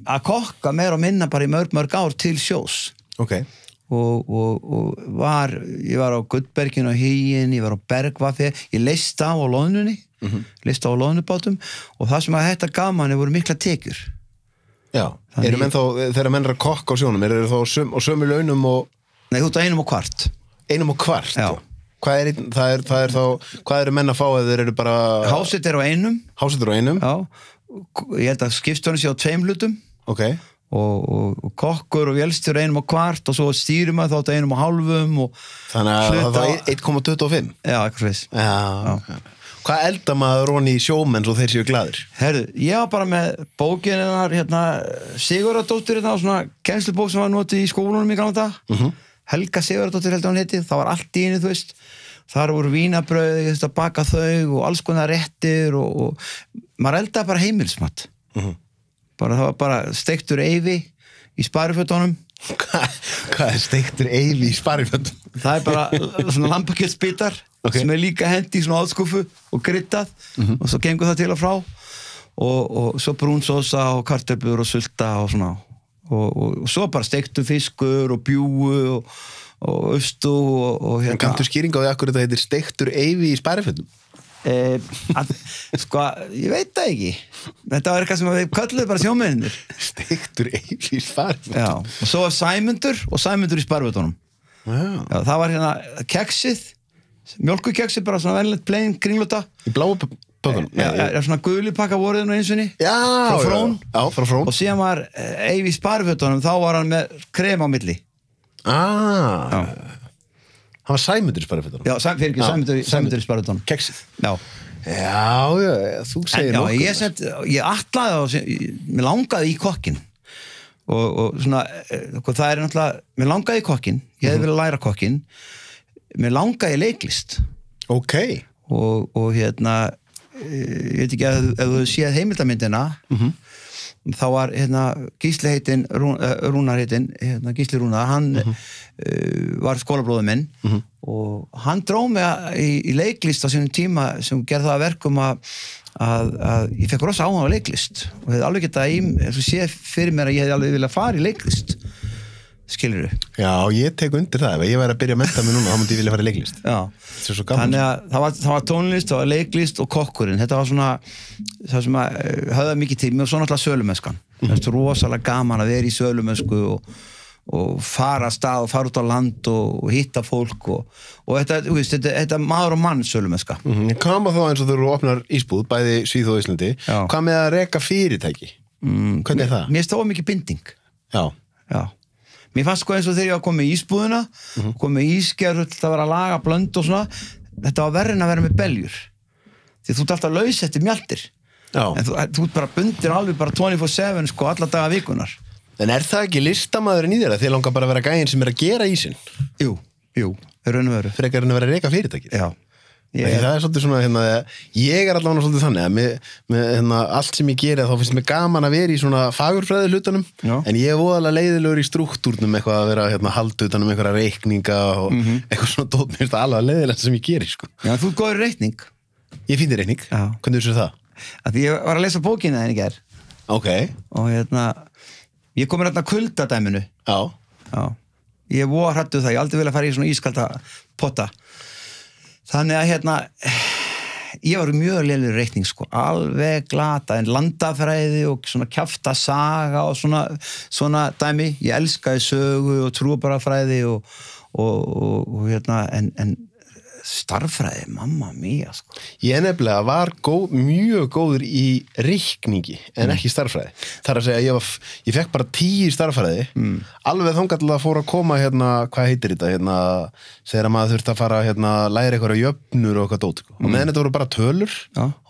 að kokka meira og minna bara í mörg ár til sjós og ég var á Gullberginu og Huginn, ég var á Bergvafi ég leist á loðnunni leist á loðnubátum og það sem að þetta gaf manni voru mikla tekjur Já, eru menn þá, þegar menn er að kokka á sjónum, eru þá á sömu launum og... Nei, þú ert á 1,25 1,25? Já. Hvað er þá, hvað eru menn að fá eða þeir eru bara... Hásett er á 1. Hásett er á 1? Já, ég held að skipstjórinn sé á 2 hlutum. Ok. Og kokkur og vélstjóri 1,25 og svo stýrum að þá 1,5 og... Þannig að það var 1,25? Já, eitthvað veist. Já. Hvað eldar maður í sjómenn svo þeir séu glaðir? Herru, ég var bara með bókin Sigurðardóttir svona kennslubók sem var notið í skólanum í gamla dag Helga Sigurðardóttir held að hún heiti það var allt í einu, þú veist þar voru vínabrauð, ég þurfti að baka þau og alls konar réttir og maður eldaði bara heimilsmat bara, það var bara steiktur eyfi í sparifötunum Hvað er steiktur eyfi í sparifötunum? Það er bara svona lambakjötsbitar sem er líka hendi í svona áskuffu og kryddað og svo gengur það til og frá og svo brúnsósa og kartöflur og sulta og svona og svo bara steiktu fiskur og bjúgu og östu og En kanntu skýringa á því akkur þetta heitir steiktur eyfi í Spariföllum? Sko, ég veit það ekki. Þetta var eitthvað sem við kölluðu bara sjómennir. Steiktur eyfi í Spariföllum? Já, og svo var Sæmundur í Spariföllunum. Já, það var hérna keksið, mjólkukeksið, bara svona venilegt plain kringlóta. Í bláu pakkanum? Já, svona guli pakka voruð nú einsunni. Já, frá Frón. Og síðan var eyfi í Spariföllunum, þá var hann með krem á milli. Hann var Sæmundur í Spariföllunum? Já, Sæmundur í Spariföllunum. Keksið? Já. Já, þú segir nokkuð. Ég atlaði mér langaði í kokkin og svona, það er náttúrulega, mér langaði í kokkin, ég hefði viljað læra kokkin, mér langaði í leiklist. Ok. Og hérna, ég veit ekki ef þú séð heimildamyndina, þá var Gísli heitinn, Rúnar heitinn, Gísli Rúnar, hann var skólabróður minn og hann dró mig í leiklist á sínum tíma sem gerði það að verkum að ég fekk rosa áhuga á leiklist og hefði alveg getað séð fyrir mér að ég hefði alveg viljað fara í leiklist, skilurðu? Já, ég tek undir það, ef ég væri að byrja að mennta mig núna, þá myndi ég vilja fara í leiklist. Já, þannig að það var tónlist, það var leiklist og kokkurinn, þetta var svona það sem að höfða mikið til mig og svo náttúrulega sölumennskan. Það er rosalega gaman að vera í sölumennsku og fara að stað og fara út á land og hitta fólk og þetta maður og mann sölumennska. Hvað með þá eins og þú eru opnar ísbúð, bæði Svíþjóð og Íslandi, hvað með að reka fyrirtæki? Hvernig er það? Mér finnst það mikið binding. Já. Mér fannst sko eins og þegar ég var komið í ísbúðina, komið í ískerð, þetta var að laga blönd og svona, þetta var verri en að vera með beljur. Því þú ert alltaf laus eftir mjaltir. En þú ert bara bundir alveg bara 24/7 sko alla daga vikunar. En er það ekki listamaðurinn í þér að þið langar bara að vera gæinn sem er að gera ísinn? Jú, raun og veru. Frekar en að vera að reka fyrirtækið? Já. Það er svolítið svona, ég er allavega svolítið þannig að með allt sem ég geri þá finnst mér gaman að vera í svona fagurfræði hlutunum, en ég er voðalega leiðilegur í struktúrnum eitthvað að vera halda utanum einhverja reikninga og eitthvað svona dót, mér finnst það alveg leiðilegt sem ég geri, sko. Já, þú er góður í reikning. Ég finn þér reikning. Já. Hvernig þú sér það? Að ég var að lesa bókina þenni ger. Ok. Og ég kom kuldadæminu. Já. Ég var hræddur það, ég aldrei vilja fara í svona ískalda potta. Þannig að ég var mjög lélegur í reikning sko, alveg glata, en landafræði og svona kjafta saga og svona dæmi. Ég elskaði sögu og trúarbragðafræði og en starffræði, mamma mía sko. Ég nefnilega var mjög góður í reikningi en ekki starffræði. Það er að segja að ég fekk bara 10 í starffræði, alveg þangað til að fór að koma hvað heitir þetta, þegar maður þurfti að fara læra eitthvað jöfnur og eitthvað dót sko. Og meðan þetta voru bara tölur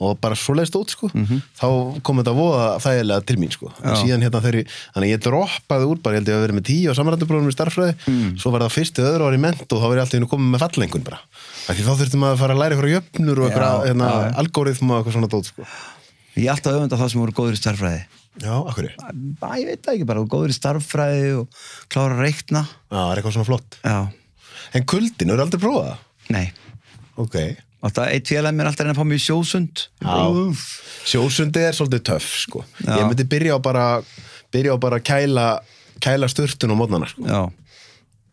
og bara svoleiðis dót sko, þá kom þetta voða þægilega til mín sko. En síðan þannig að ég droppaði úr bara, ég held ég að vera með 10 á samrænduprófum í starffræði, svo var það fyrstu öðru ári í ment og þá var ég alltaf komið með fallengun bara. Því þá þurftum maður að fara að læra eitthvað jöfnur og eitthvað algoritma og eitthvað svona dót sko. Ég alltaf öfunda þá sem voru góður í starffræði. Já, af hverju? Ég veit það ekki, bara góður í starffræði og klára að reikna. Já, það er eitthvað svona flott. Já. En kuldin, hefur aldrei prófað það? Nei. Ok. Alltaf, eitt félag mér alltaf að fá mig í sjósund. Já. Sjósundi er svolítið töff sko. Já. Ég myndi byrja á bara kæla sturtun á mótnana sko. Já.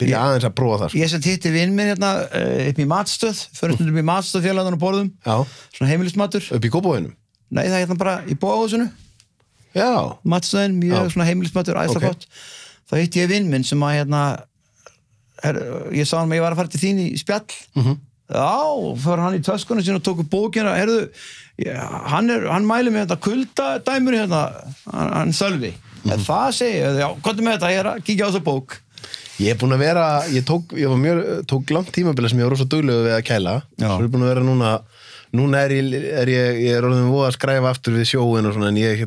Byrja aðeins að prófa það sko. Ég sem hitti vinn minn upp í matstöð, fyrir upp í matstöð félagann og borðum. Já. Svona heimilismatur. Upp í Kópavoginum? Nei, það bara í Bóahúsinu. Já. Matstöðin, mjög svona heimilismatur, æðslega gott. Þá hitti ég vinn minn sem að ég sá hann að ég var að fara til þín í spjall. Já, fór hann í töskunum sín og tók upp bókina. Hann mæli mig kuldadæmur hann Sölvi. Það segi ég, já, hvað með þetta, ég að kíkja á þessa bók. Ég er búin að vera, ég tók langt tímabila sem ég var rosa duglegur við að kæla. Svo er búin að vera núna er ég orðin voða að skræfa aftur við sjóin og svona, en ég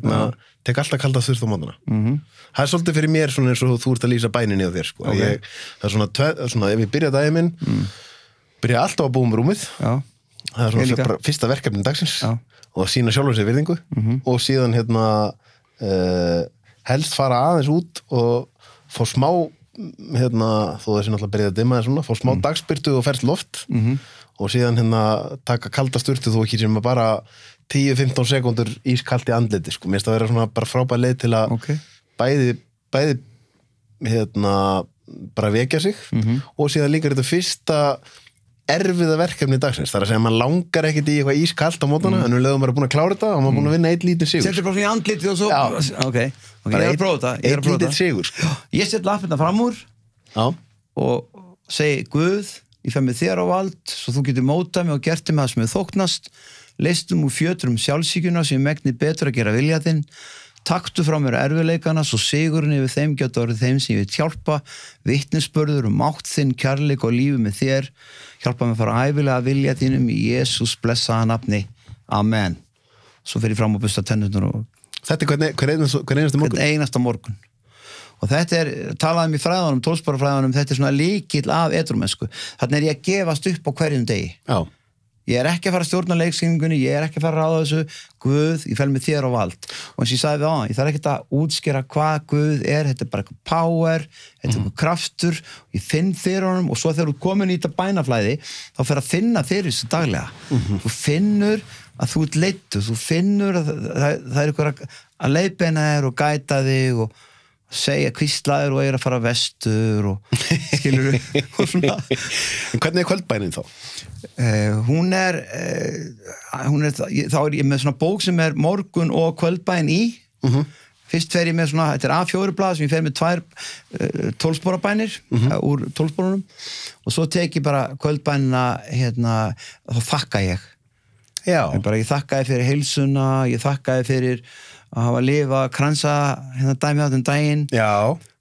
tek alltaf kalda þurft á mótana. Það er svolítið fyrir mér svona eins og þú ert að lýsa bæninni á þér sko. Okay. Það er svona, ef ég byrja daginn minn, byrja alltaf að búa um rúmið. Það er svona bara fyrsta verkefni dagsins og sína sjálfur sér virðingu og síðan helst fara aðeins út og fá smá þó þessi náttúrulega byrjaði að dimma svona, fá smá dagsbirtu og ferst loft og síðan taka kalda sturtu þó ekki sem bara 10-15 sekundur ískallt í andliti, sko. Mér finnst að vera svona bara frábær leið til að bæði bara vekja sig og síðan líka þetta fyrsta erfiða verkefni dagsins, það að segja að maður langar ekkert í eitthvað ískallt á mótana, en lögum maður búin að klára þetta og maður búin að vinna 1 lítinn sigur. Settur bara svona í andlitið og svo ok, ég er að prófa þetta 1 lítinn sigur, sko. Ég set lappirnar fram úr og segi Guð, ég fer með þér á vald svo þú getur mótað mig og gert mig það sem ég þóknast, leistum úr fjötrum sjálfsíkjuna sem ég megni betur að gera vilja þinn, taktu frá mér erfiðleikana svo sigurinn yfir þeim geta orðið þeim sem ég vil hjálpa, vitnisburður mátt þinn, kærleik og lífi með þér, hjálpa mig að fara æfilega að vilja þínum í Jesús blessaða nafni, amen. Svo fer ég fram og busta tennurnar og Þetta hver einasta morgun? Hvern einasta morgun. Og þetta talaðum í fræðunum, tólsporafræðunum, þetta svona líkill af edrúmennsku. Þannig ég að gefast upp á hverjum degi. Já. Ég ekki að fara að stjórna leiksýningunni, ég ekki að fara að ráða þessu, Guð, ég fel með þér á vald. Og eins og ég sagði við ég þarf ekkert að útskýra hvað Guð þetta bara eitthvað power, þetta eitthvað kraftur, ég finn fyrir honum og svo þegar þú komin í þetta bænaflæði, þá fer að finna fyrir þessu daglega. Þú finnur að þú leiddur, þú finnur að það eitthvað að leiðbeina þér og gæta þig og segja kvíslaður og að fara vestur og skilur og svona. En hvernig kvöldbænin þá? Hún þá ég með svona bók sem morgun og kvöldbæn í fyrst fer ég með svona, þetta A4-blað sem ég fer með 2 12-sporabænir úr 12-sporunum og svo tek ég bara kvöldbænina þá þakka ég ég þakkaði fyrir heilsuna, ég þakkaði fyrir að hafa að lifa kransa dæmi á þenn daginn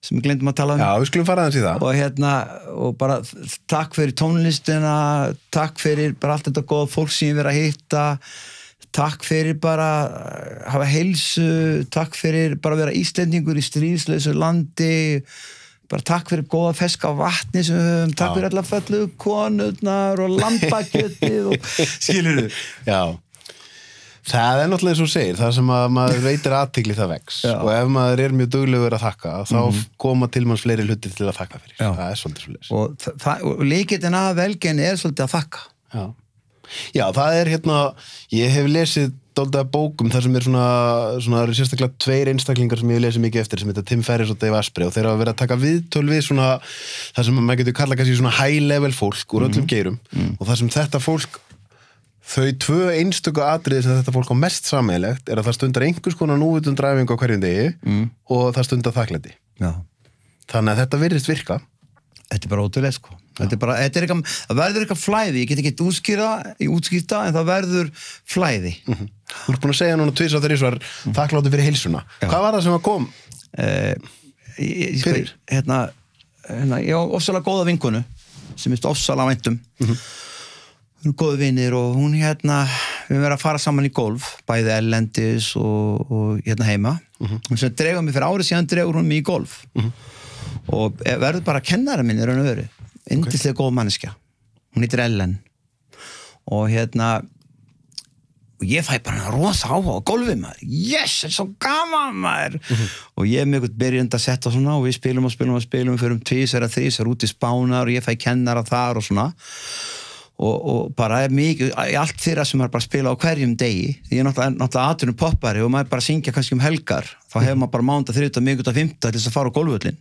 sem við glemdum að tala Já, við skulum fara aðeins í það og bara takk fyrir tónlistina takk fyrir bara allt þetta góða fólk sem ég verið að hitta takk fyrir bara hafa heilsu takk fyrir bara vera Íslendingur í stríðslausu landi bara takk fyrir góða feska vatni sem við höfum takk fyrir allar föllu konurnar og lambakjötið og skilurðu Já Það náttúrulega eins og segir, það sem að maður veitir athygli það vex og ef maður mjög duglegur að þakka þá koma til manns fleiri hlutir til að þakka fyrir það svolítið svoleiðis og líkillinn að velgengni svolítið að þakka Já, það ég hef lesið dálítið af bókum þar sem svona sérstaklega 2 einstaklingar sem ég hef lesið mikið eftir sem heita Tim Ferriss og Dave Asprey og þeir hafa verið að taka viðtöl við svona það sem maður getur kallað kannski svona high level fólk úr öllum geirum og það sem þetta fólk þau 2 einstöku atriði sem þetta fólk á mest sameiginlegt að það stundar einhvers konar núvitundræfingu á hverjum degi og það stundar þakklæti. Þannig að þetta virðist virka. Þetta bara ótrúlega sko. Það verður eitthvað flæði, ég get ekki útskýrta en það verður flæði. Þú ert búin að segja núna 2 og 3 svar þakkláti fyrir heilsuna. Hvað var það sem að kom? Fyrir? Ég á ofsalega góða vinkonu sem ofsalega væntum. Hún góðu vinir og hún við verðum að fara saman í golf bæði ellendis og heima og sem dregur mig fyrir árið síðan dregur hún mig í golf og verður bara kennara minn í raun og veru yndislega góð manneskja hún heitir Ellen og og ég fæ bara rosa áhuga á golfi maður yes, þetta svo gaman maður og ég með eitthvað byrjandi að setja svona og við spilum fyrir 2-3 út í Spánar og ég fæ kennara þar og svona og bara mikið allt þeirra sem bara spila á hverjum degi því ég náttúrulega atvinnum poppari og maður bara syngja kannski helgar þá hefur maður bara mánudag, þriðjudag, miðvikudag, fimmtudag til þess að fara á golfvöllinn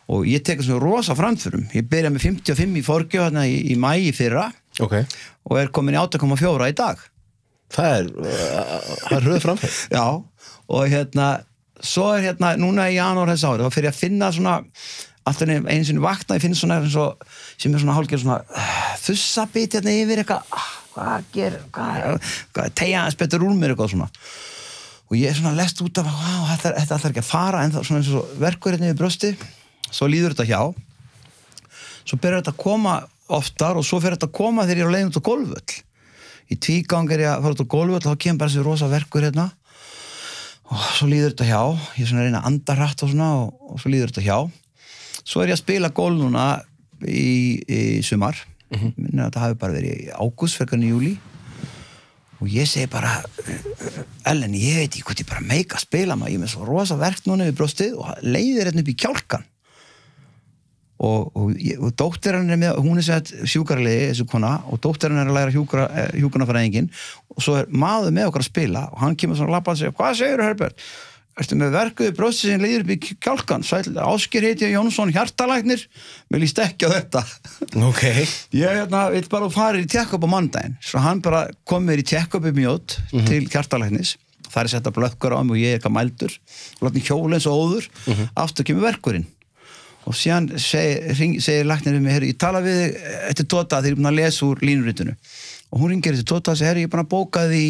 og ég tek svona rosa framförum ég byrja með 55 í forgjöf í maí í fyrra og komin í 8,4 í dag það er röð framför Já, og svo núna í janúar þess ári þá fyrir ég að finna svona alltaf einu sinni vakna, ég finn svona sem svona hálfgerð svona þussabit yfir hvað tegja aðeins betur úr mér eitthvað svona og ég svona lest út af þetta ætlar ekki að fara en það svona eins og verkur yfir brjósti svo líður þetta hjá svo byrjar þetta að koma oftar og svo fer þetta að koma þegar ég er á leiðin út á golfvöll í tvígang ég að fara út á golfvöll þá kemur bara þessi rosa verkur og svo líður þetta hjá ég svona reyna að anda hratt og svona og svo líður þetta hjá svo ég að spila golf núna í sumar minna að þetta hafi bara verið í ágúst frekar en í júlí og ég segi bara Ellen, ég veit ekki hvað ég bara meika að spila maður ég með svo rosa verk núna við brjóstið og leiðir upp í kjálkan og dóttir hann með, hún sett sjúkraliði, þessu kona, og dóttir hann að læra hjúkrunarfræðingin og svo maður með okkar að spila og hann kemur svona labbað og segir, hvað segirðu Herbert? Ertu með verkuðu brjósti sem leiður upp í kjálkan? Ásgeir heiti Jónsson, hjartalæknir, mér líst ekki á þetta. Ok. Ég vil bara fara í check-up á mandaginn, svo hann bara kom mér í check-up í mjót til hjartalæknis. Það setta blökkur á mig og ég eitthvað mældur og láti hjóla eins og óður, aftur kemur verkurinn. Og síðan segir læknirinn mig, ég tala við þig eftir Tóta þegar ég er búin að lesa úr línuritinu. Og hún ringir eftir Tóta og segir, ég er búin að bóka því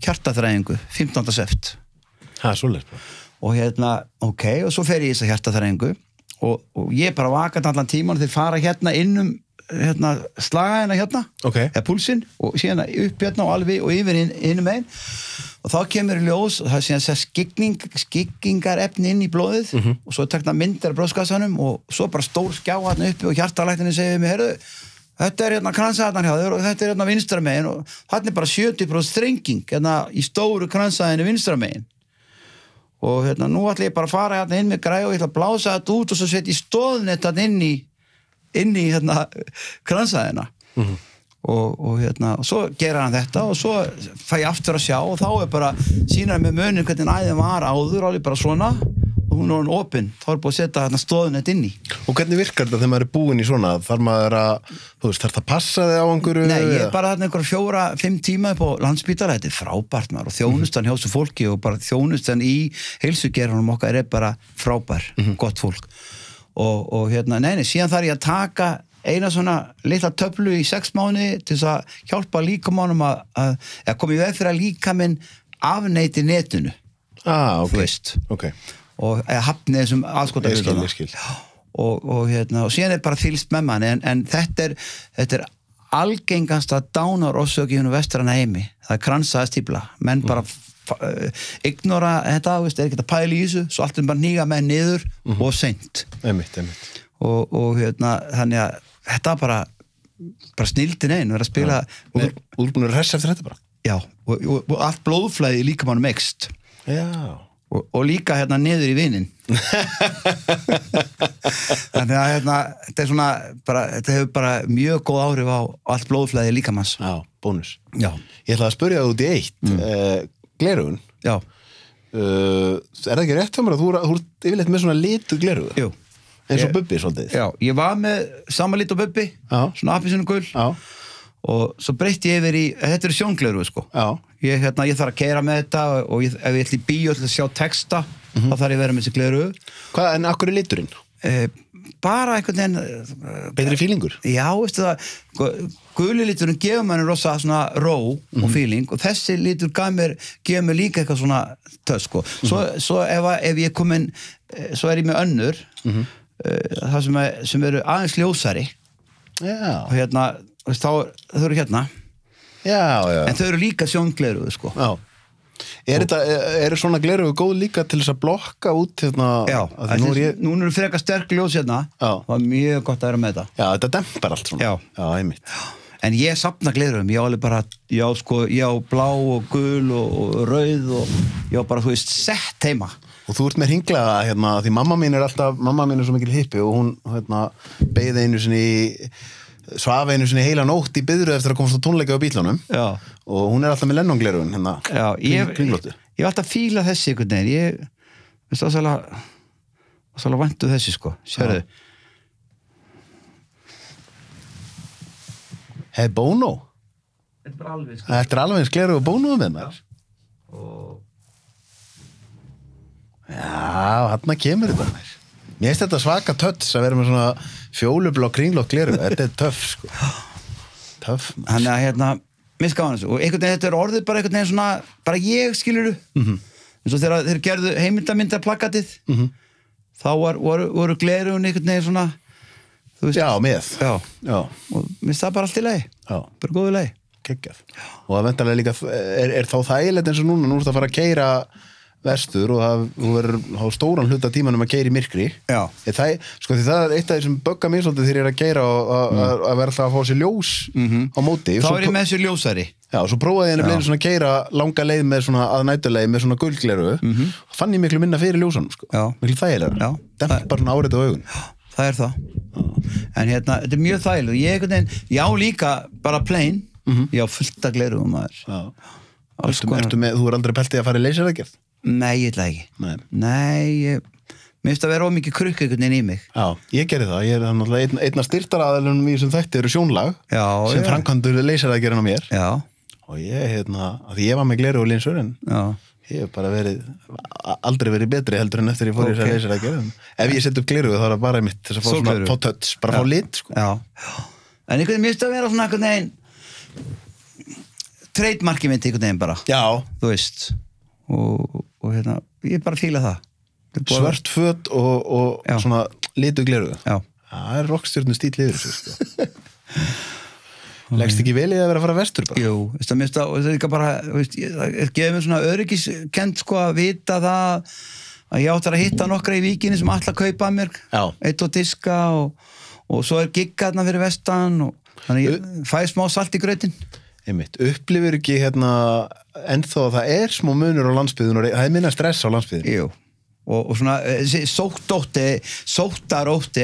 hjartaþræðingu, 15. sept. Það svoleiðis bara. Og ok, og svo fer ég í þessa hjartaþræðingu og ég bara vakað allan tíman þeir fara innum slagaðina okay. eða púlsinn og síðan upp og alveg og yfir innum einn og þá kemur í ljós og það er síðan skikkingarefni inn í blóðið og svo tekna myndir af blóðskassanum og svo bara stór skjá uppi og hjartalæknirinn segir mig, heyrðu, þetta er kransaðarnar hjá þér og þetta er vinstra megin og þarna er bara 70% þrenging í stóru kransaðinu vinstra megin og nú ætla ég bara að fara inn með græ og ég ætla að blása þetta út og svo setja ég stóðnett inn í kransaðina og svo gera hann þetta og svo fæ ég aftur að sjá og þá er bara sýnar með munin hvernig æðin var áður alveg bara svona og hún er opin, þá er búið að setja stóðnett inn í. Og hvernig virkar þetta þegar maður er búinn í svona? Þarf maður að, þarf það að passa þig á einhverju? Nei, ég er bara einhver 4-5 tíma upp á Landspítala, þetta er frábært maður og þjónustan hjá þessu fólki og bara þjónustan í heilsugerðunum okkar er bara frábær, gott fólk. Og nei, síðan þarf ég að taka eina svona litla töflu í 6 mánuði til þess að hjálpa líkamannum að koma í veg fyrir að líkaminn afneiti netinu. Ok. Og hafni þessum aðskotahlutunum. Ég skil. Og síðan er bara fylgst með manni en þetta er algengasta dánarorsök í vestræna heimi. Það er kransaðastífla. Menn bara ignora þetta, er ekki að pæla í þessu, svo allt bara hníga með niður og seint. Einmitt. Og þannig að þetta bara snildin einn, verið að spila. Úrbúinur hress eftir þetta bara? Já, og allt blóðflæði líka mannum ekst. Já. Og líka niður í vinin. Þannig að þetta er svona þetta hefur bara mjög góð áhrif á allt blóðflæði líkamanns. Já, bónus. Já. Ég ætla að spyrja það út í eitt. Gleraugun. Já. Er það ekki rétt hjá mér að þú ert yfirleitt með svona litu gleraugu? Jú. Eins og Bubbi svolítið. Já, ég var með sama lit og Bubbi, svona appelsínugul. Já. Og svo breytti ég yfir í, þetta eru sjóngleru sko. Já. Ég þarf að keyra með þetta og ef ég ætla í bíó til að sjá texta þá þarf ég að vera með þessi gleru. Hvað, en akkur er liturinn? Bara einhvern veginn betri fílingur? Já, veistu það, guli liturinn gefur manni rosa svona ró og fíling og þessi litur gefur mér líka eitthvað svona töss sko. Svo ef ég komin svo er ég með önnur það sem eru aðeins ljósari. Já. Og þá þau eru Já. En þau eru líka sjóngleruðu sko. Já. Er svona gleruðu góð líka til þess að blokka út Já, nú eru frekar sterk ljós það er mjög gott að vera með þetta. Já, þetta dempar allt svona. Já, einmitt. En ég safna gleruðum, ég á alveg bara ég á blá og gul og rauð og ég á bara, þú veist, sett heima. Og þú ert með hringlaða því mamma mín er svo mikil hippi og hún beið einu sinni svaf einu sinni heila nótt í biðröð eftir að komast á tónleika á bílunum. Já. Og hún er alltaf með Lennon-gleraugun Já, ég hef alltaf fílað þessi einhvern veginn. Ég veist það væntu þessi sko. Sérðu. Hei, Bono? Þetta er alveg eins gleraugu Bono með mér. Já, þarna kemur þetta mér. Mér finnst þetta svaka töts að vera með svona fjólublá kringlótt gleru. Þetta er töff sko. Töff. Þannig að mér skáðan þessu. Og einhvern veginn þetta er orðið bara einhvern veginn svona, bara ég skilurðu. En svo þegar þeir gerðu heimildamindarplakatið, þá voru glerugun einhvern veginn svona, þú veist. Já, með. Já. Og mér finnst það bara allt í lagi. Já. Bara góðu lagi. Geggjað. Og það vendarlega líka, er þá þægilegt eins og núna, nú ertu að fara að keyra vestur og þú verður stóran hluta tímanum að keyra í myrkri. Já. Það er eitt af því sem böggar mér svolítið þegar ég er að keyra og að vera alltaf að fá sér ljós á móti. Þá er ég með sér ljósari. Já, svo prófaði ég að svona keyra langa leið með svona aðnætuleið með svona gulgleru og fann ég miklu minna fyrir ljósanum sko. Já. Miklu þægilega. Já. Dempar svona árið á augun. það það en hérna, þetta mjög þægilegt ég einhvern veginn, já líka bara plain já, fullt að glerugum maður Þú aldrei peltið að fara í leyseraðgerð? Nei, ég ætla ekki Nei, mér finnst að vera ómikið krukk einhvern veginn í mig Já, ég gerði það, ég er náttúrulega einn af styrtaraðalunum í þessum þætti eru sjónlag sem framkvæmdur leyseraðgerðin á mér Já og ég, því ég var með gleru og linsur en ég hef bara aldrei verið betri heldur en eftir ég fór í þess að leyseraðgerð ef ég set upp gleru þá það bara mitt þess að fá svona fá touch, bara fá lit sko. Já, en einhvern veginn mér finnst að vera svona einhvern veginn trademarkið mitt einhvern veginn bara Já þú veist og hérna, ég bara fíla það svört föt og svona litu gleru Já Það rockstjörnu stíl yfir þessu sko. Leggst ekki vel í að vera að fara vestur bara? Jú, það er líka bara það gefur mér svona öryggiskend sko að vita það að ég áttar að hitta nokkra í víkinni sem ætla að kaupa mér eitt og diska og svo giggarna fyrir vestan og þannig ég fæ smá salt í grautin Einmitt, upplifir ekki ennþá að það smá munur á landsbyggðun og það minna stress á landsbyggðun Jú og svona sóttarótti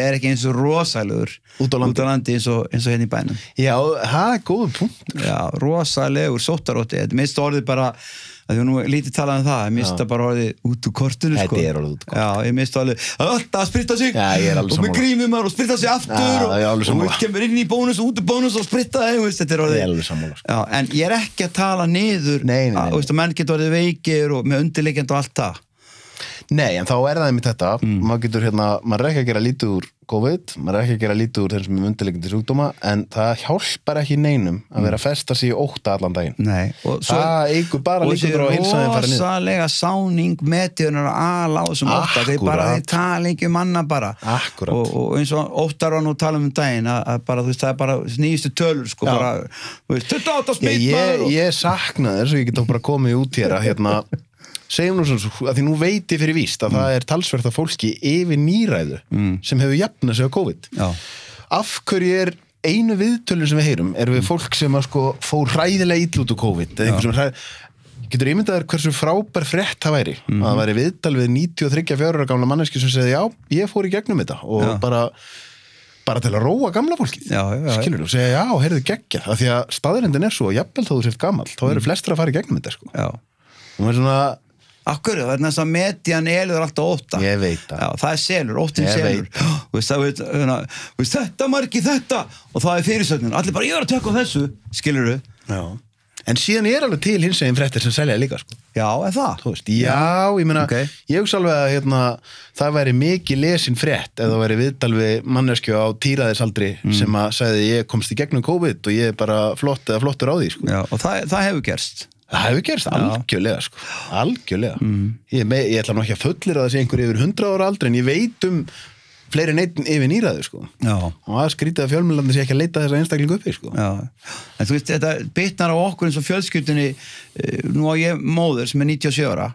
ekki eins og rosalegur út á landi eins og hérna í bænum Já, það góður punkt Já, rosalegur sóttarótti þetta mist orðið bara að þú nú lítið talað um það mist það bara orðið út úr kortinu Þetta orðið út úr kortinu Já, ég mist orðið alltaf að spritta sig og með grímum og spritta sig aftur og kemur inn í bónus og út úr bónus og spritta þetta orðið Ég alveg sammála Já, en ég ekki að tala niður að menn getur orðið veikir og með undirleikjandi og allt það Nei, en þá það einmitt þetta maður getur maður ekki að gera lítið úr COVID maður ekki að gera lítið úr þeim sem undirliggjandi sjúkdóma en það hjálpar ekki neinum að vera að festa sig í ótta allan daginn Nei, það eykur bara líkur á að heilsaðin fara niður og rosalega sáning metjunar að á þessum ótta þeir tala ekki manna bara Akkurat og eins og óttar var nú að tala um daginn að bara, þú veist, það bara nýjustu tölur sko bara, þú veist, 28 smitt ég sakna þess og ég get þá bara komið út hér að segjum nú svona, að því nú veit ég fyrir víst að það talsvert af fólki yfir níræðu sem hefur jafnað sig á COVID af hverju einu viðtölun sem við heyrum við fólk sem að sko fór hræðilega illa út úr COVID eða einhver sem getur ímyndaðar hversu frábær frétt það væri að það væri viðtal við 93 ára gamla manneski sem segði já, ég fór í gegnum þetta og bara til að róa gamla fólkið skilur og segja já, heyrðu geggjað af því að staðreyndin svo, jafnvel þó þú sért gamall þá eru flestir að fara í gegnum þetta sko og maður svona Akkur, það þess að median elur alltaf ótta Ég veit það Já, það selur, óttin selur Þetta margi þetta og það fyrirsögnin, allir bara ég var að tekka á þessu skilurðu Já, en síðan alveg til hinsegin fréttir sem selja líka sko. Já, það? Veist, já, ég meina ég hugsa alveg að það væri mikið lesin frétt ef það væri viðtal við manneskju á tíraðisaldri sem að sagði ég komst í gegnum COVID og ég er bara flottur á því sko. Já, og það hefur gerst Það hefur gerst algjörlega sko. Algjörlega ég ætla nú ekki að fullira það sé einhver yfir 100 ára aldri en ég veit fleiri en einn yfir níræðu sko. Og það skrítið að fjölmiðlarnir sé ekki að leita þessa einstaklingu uppi sko. En þú veist, þetta bitnar á okkur eins og fjölskyldunni nú á ég móður sem 97 ára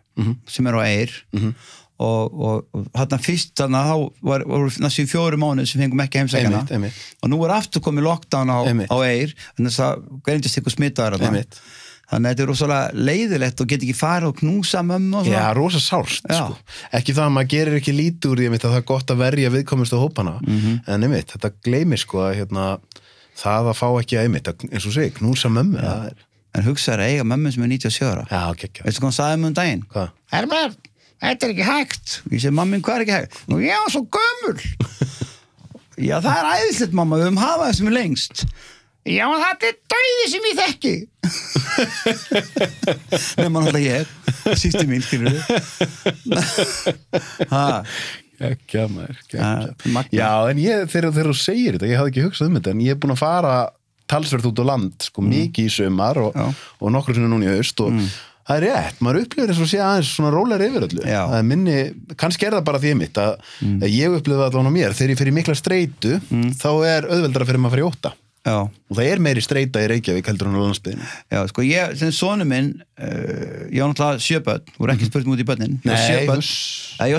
sem á Eyr og þarna fyrst þá voru næstum 4 mánuðir sem fengum ekki heimsækjana og nú aftur komið lockdown á Eyr þannig að það greindist ykkur smitaðar Þannig að þetta rosalega leiðilegt og get ekki farið og knúsa mömmu og svona. Já, rosa sárt, sko. Ekki það að maður gerir ekki lítið úr því að það er gott að verja viðkomustu hópana. En einmitt, þetta gleymir sko að það að fá ekki einmitt, eins og segi, knúsa mömmu. En hugsaður að eiga mömmu sem 97 ára. Já, ekki. Veistu hvað hann sagði um daginn? Hvað? Herbert, þetta ekki hægt. Ég segi, mammin, hvað ekki hægt? Nú, já, svo gömul. Já, það æðislegt, mamma, við hafað það sem lengst. Já, þetta dauði sem ég þekki Nefnum hann ég Sýsti mín, skilur Gekkja maður Já, en þegar þú segir þetta ég hafði ekki hugsað þetta, en ég er búin að fara talsvert út á land, sko, mikið í sumar og nokkru sinni núna í haust og það er rétt, maður upplifir eins og sé aðeins svona rólegri yfir öllu það er minni, kannski það bara því mitt að ég upplifið allan á mér, þegar ég fer í mikla streitu þá er auðveldara fyrir maður að fara í ótta og það er meiri streita í Reykjavík heldur en á landsbyggðinni. Já, sko, sem sonu minn ég var náttúrulega 7 börn voru ekki spurt út í börnin ég var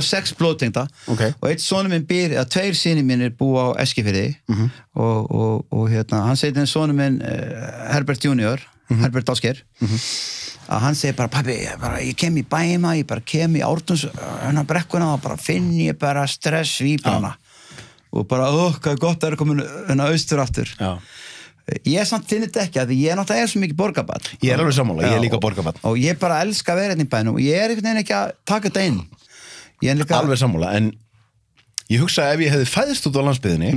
6 blóðtengda og eitt sonu minn eða 2 synir mínir búa á Eskifirði og hann segir þenn sonu minn Herbert Junior Herbert Ásker að hann segir bara, pabbi, ég kem í bæma ég bara kem í Ártúns brekkuna og bara finn ég bara stressvíbrana og bara, hvað gott að komin austur aftur Já. Ég samt finn þetta ekki að ég náttúrulega svo mikið borgarbarn. Ég alveg sammála, ég líka borgarbarn. Og ég bara elska að vera hérna í bænum og ég einhvern veginn ekki að taka þetta inn. Alveg sammála, en ég hugsa að ef ég hefði fæðist út á landsbyggðinni,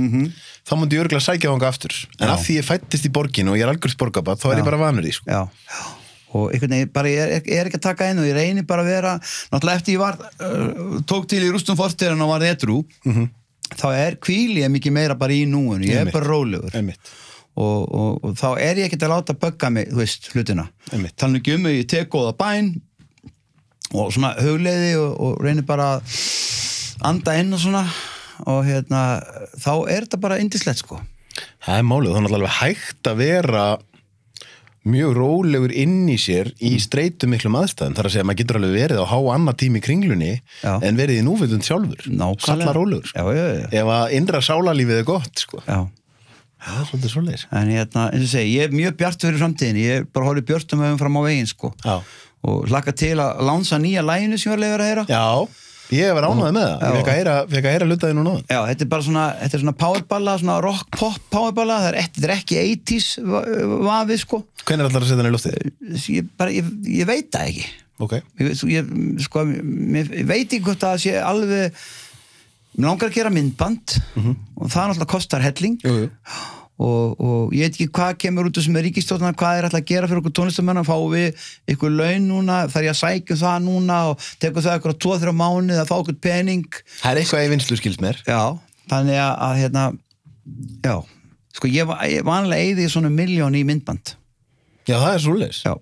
þá myndi ég örugglega sækja þangað aftur. En af því ég fæddist í borginu og ég algjört borgarbarn, þá ég bara vanur því, sko. Já. Og einhvern veginn bara ég ekki að taka inn og ég reyni bara að vera, náttúrulega eftir ég var tók til í rústum fortíðan og var edrú, þá hvíli ég mikið meira bara í núinu, ég bara rólegur. Og þá ég ekkert að láta bögga mig, þú veist, hlutina. Þannig ekki mig, ég tek góða bæn og svona hugleiði og reyni bara að anda inn og svona og þá þetta bara yndislegt, sko. Það málið, þannig alveg hægt að vera mjög rólegur inn í sér í streitu miklum aðstæðum, þar að segja að maður getur alveg verið á annað tími í kringlunni en verið í núvitund sjálfur. Salla rólegur, sko. Ef að innra sálarlífið gott, sko. Já, það svolítið svoleiðis. En eins og segi, ég mjög bjart fyrir framtíðin, ég bara horfi björtum öfum fram á veginn, sko. Já. Og hlakka til að lánsa nýja læginu sem ég var leiður að heyra. Já. Ég var ánægður með það, ég fekk að heyra hlutaði núna. Já, þetta bara svona powerballa, svona rock-pop powerballa, þetta er ekki 80s vafið, sko. Hvenær ætlar að setja hann í loftið? Ég veit það ekki. Ok. Ég veit ekki hvort það sé alveg, mér langar að gera myndband og það náttúrulega kostar helling. Jú. Og ég veit ekki hvað kemur út sem ríkisstjórnar, hvað alltaf að gera fyrir okkur tónlistamenn, fáum við ykkur laun núna, þarf ég að sækja það núna og tekur það ykkur 2-3 mánuði að fá ykkur pening. Það eitthvað í vinslu skils mér. Já, þannig að já, sko ég vanlega eyði svona 1 milljón í myndband. Já, það svoleiðis. Já.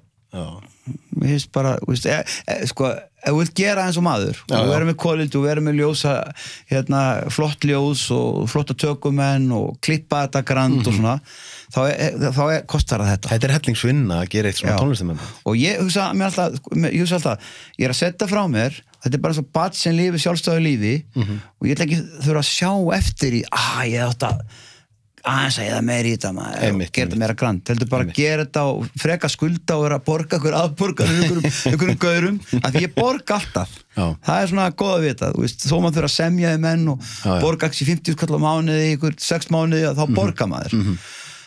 Mér finnst bara, sko, ef þú vilt gera eins og maður og vera með kvalitet og vera með ljósa flott ljós og flotta tökumenn og klippa þetta grand og svona, þá kostar það þetta. Þetta er hellingsvinna að gera eitt svona tónlistamenn. Og ég hugsa alltaf, ég er að setja frá mér, þetta er bara svo barn sem lifir sjálfstæðu lífi og ég ætla ekki þurfa að sjá eftir í, ég átt að aðeins að ég meira í þetta maður og gera þetta meira grand, heldur bara að gera þetta og freka skulda og vera að borga ykkur aðborgar einhverjum gaurum, af því ég borga alltaf. Það er svona góð að vita, þú veist, þó maður þurfa að semja í menn og borga ekki 50 kall á mánuði, ykkur 6 mánuði, þá borga maður.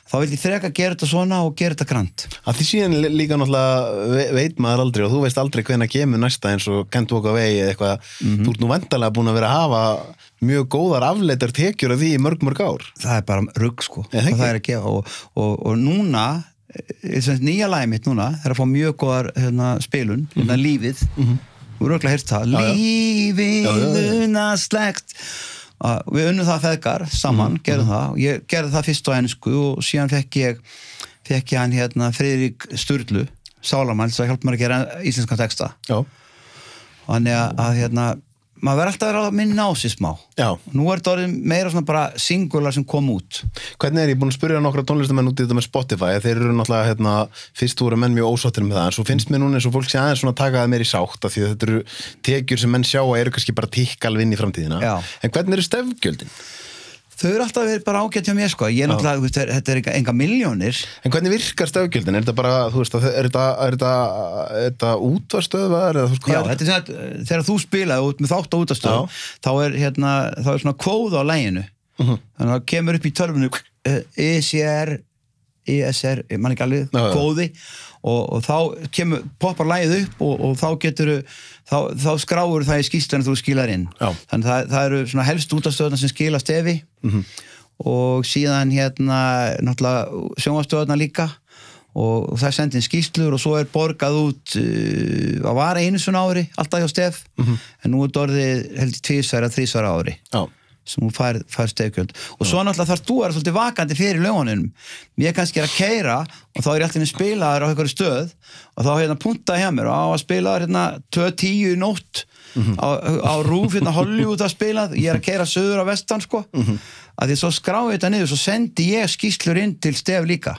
Þá vil ég freka gera þetta svona og gera þetta grand. Að því síðan líka náttúrulega veit maður aldrei og þú veist aldrei hvenær kemur næsta eins og Can't Walk Away eða eitthvað, þú ert nú vendalega búin að vera að hafa mjög góðar afleitar tekjur af því í mörg ár. Það er bara rugg, sko. Það er að gefa og núna, nýja lagið mitt núna, er að fá mjög góðar spilun, lífið, þú eru örugglega heyrt það, lífið unaslegt. Við unnum það feðgar saman, gerðum það og ég gerði það fyrst á ensku og síðan fekk ég hann Friðrik Sturlu sálarmann sem hjálpa mér að gera íslenskan texta. Já. Þannig að maður verður alltaf að vera að minna á sig smá. Já. Nú er þetta orðið meira svona bara singular sem kom út. Hvernig ég búin að spyrja nokkra tónlistamenn út í þetta með Spotify, þeir eru náttúrulega fyrst voru menn mjög ósáttir með það, en svo finnst mér núna eins og fólk sé aðeins svona taka það meir í sátt af því að þetta eru tekjur sem menn sjá að eru kannski bara tikk alveg inn í framtíðina. Já. En hvernig eru stefgjöldin? Þau eru alltaf verið bara ágætt hjá mér, sko. Ég náttúrulega, þetta er enga milljónir. En hvernig virkar stefgjöldin? Er þetta bara, þú veist, er þetta útvarpsstöðvar? Já, þetta er svona, þegar þú spilaði út með þátt á útvarpsstöð, þá er svona kóð á laginu. Þannig að það kemur upp í tölvunu ESR, ég man ekki alveg, kóði og þá poppar lagið upp og þá getur þá skráur það í skýrslunni þú skilar inn. Já. Þannig það eru svona helst útvarpsstöðvarnar sem skila stefi og síðan náttúrulega sjónvarpsstöðvarnar líka og það er sendið inn skýrslur og svo er borgað út að vara einu svona ári, alltaf hjá stef en nú er þetta orðið heldur 2 eða 3 ári. Já. Sem hún fær stefgjöld og svo náttúrulega þarf þú að vera svolítið vakandi fyrir lögunum. Ég kannski er að keyra og þá er ég alltaf inn að spila þér á einhverju stöð og þá puntaði hjá mér og á að spila þér 2:10 í nótt á Rúf Hollywood að spila, ég er að keyra söður á vestan, sko, að því svo skráði þetta niður, svo sendi ég skýrslur inn til stef líka.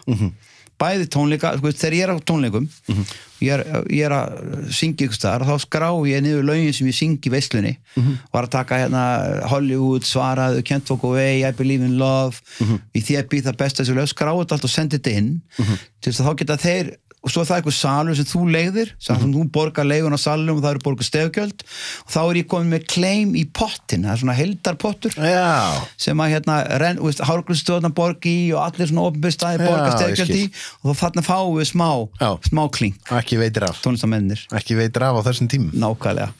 Bæði tónleika, sko, þegar ég er á tónleikum ég er að syngja ykkur staðar og þá skrái ég niður lögin sem ég syngi í veislunni var að taka Hollywood, svaraðu, Can't Walk Away, I Believe in Love í því að býð það besta þessu lög, skráði þetta allt og sendi þetta inn til þess að þá geta þeir og svo er það eitthvað salur sem þú leigðir sem þú borgar leigun á salum og það eru borgar stefgjöld og þá er ég komin með claim í pottin, það er svona heildarpottur sem að Hárgrímsstofan borg í og allir svona opinberstaðir borga stefgjöld í og þá þarna fáum við smá klink ekki veitir af tónlistamennir ekki veitir af á þessum tímum nákvæmlega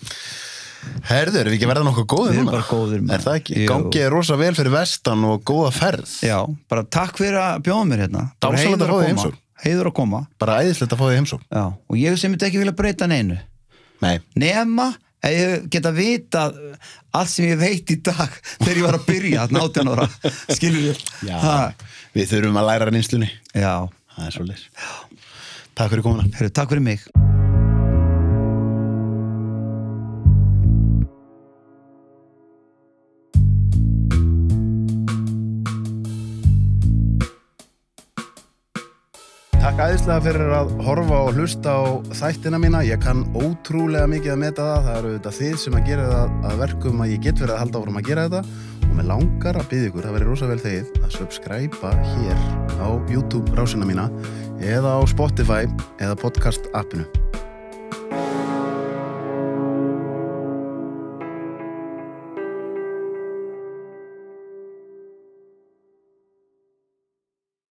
Herður, erum við ekki verða nokkuð góðir núna? Við erum bara góðir Er það ekki? Gangið rosa vel fyrir vestan og góða ferð Já, bara takk fyrir að bjóða mér hérna Dásamlegt að fá þig heimsókn Heiður að koma Bara æðislegt að fá þig heimsókn Já, og ég sem myndi ekki vilja breyta neinu Nei Nema að ég geta vitað allt sem ég veit í dag þegar ég var að byrja 18 ára skilur við Já, við þurfum að læra reynslunni Já Það er svoleiðis Takk fyrir komuna Heyrðu, takk fyrir mig Takk æðislega fyrir að horfa og hlusta á þættina mína. Ég kann ótrúlega mikið að meta það. Það eru þetta þið sem að gera það að verkum að ég get verið að halda áfram að gera þetta. Og mig langar að biðja ykkur, það væri rosa vel þegið, að subscribe hér á YouTube rásina mína eða á Spotify eða podcast appinu.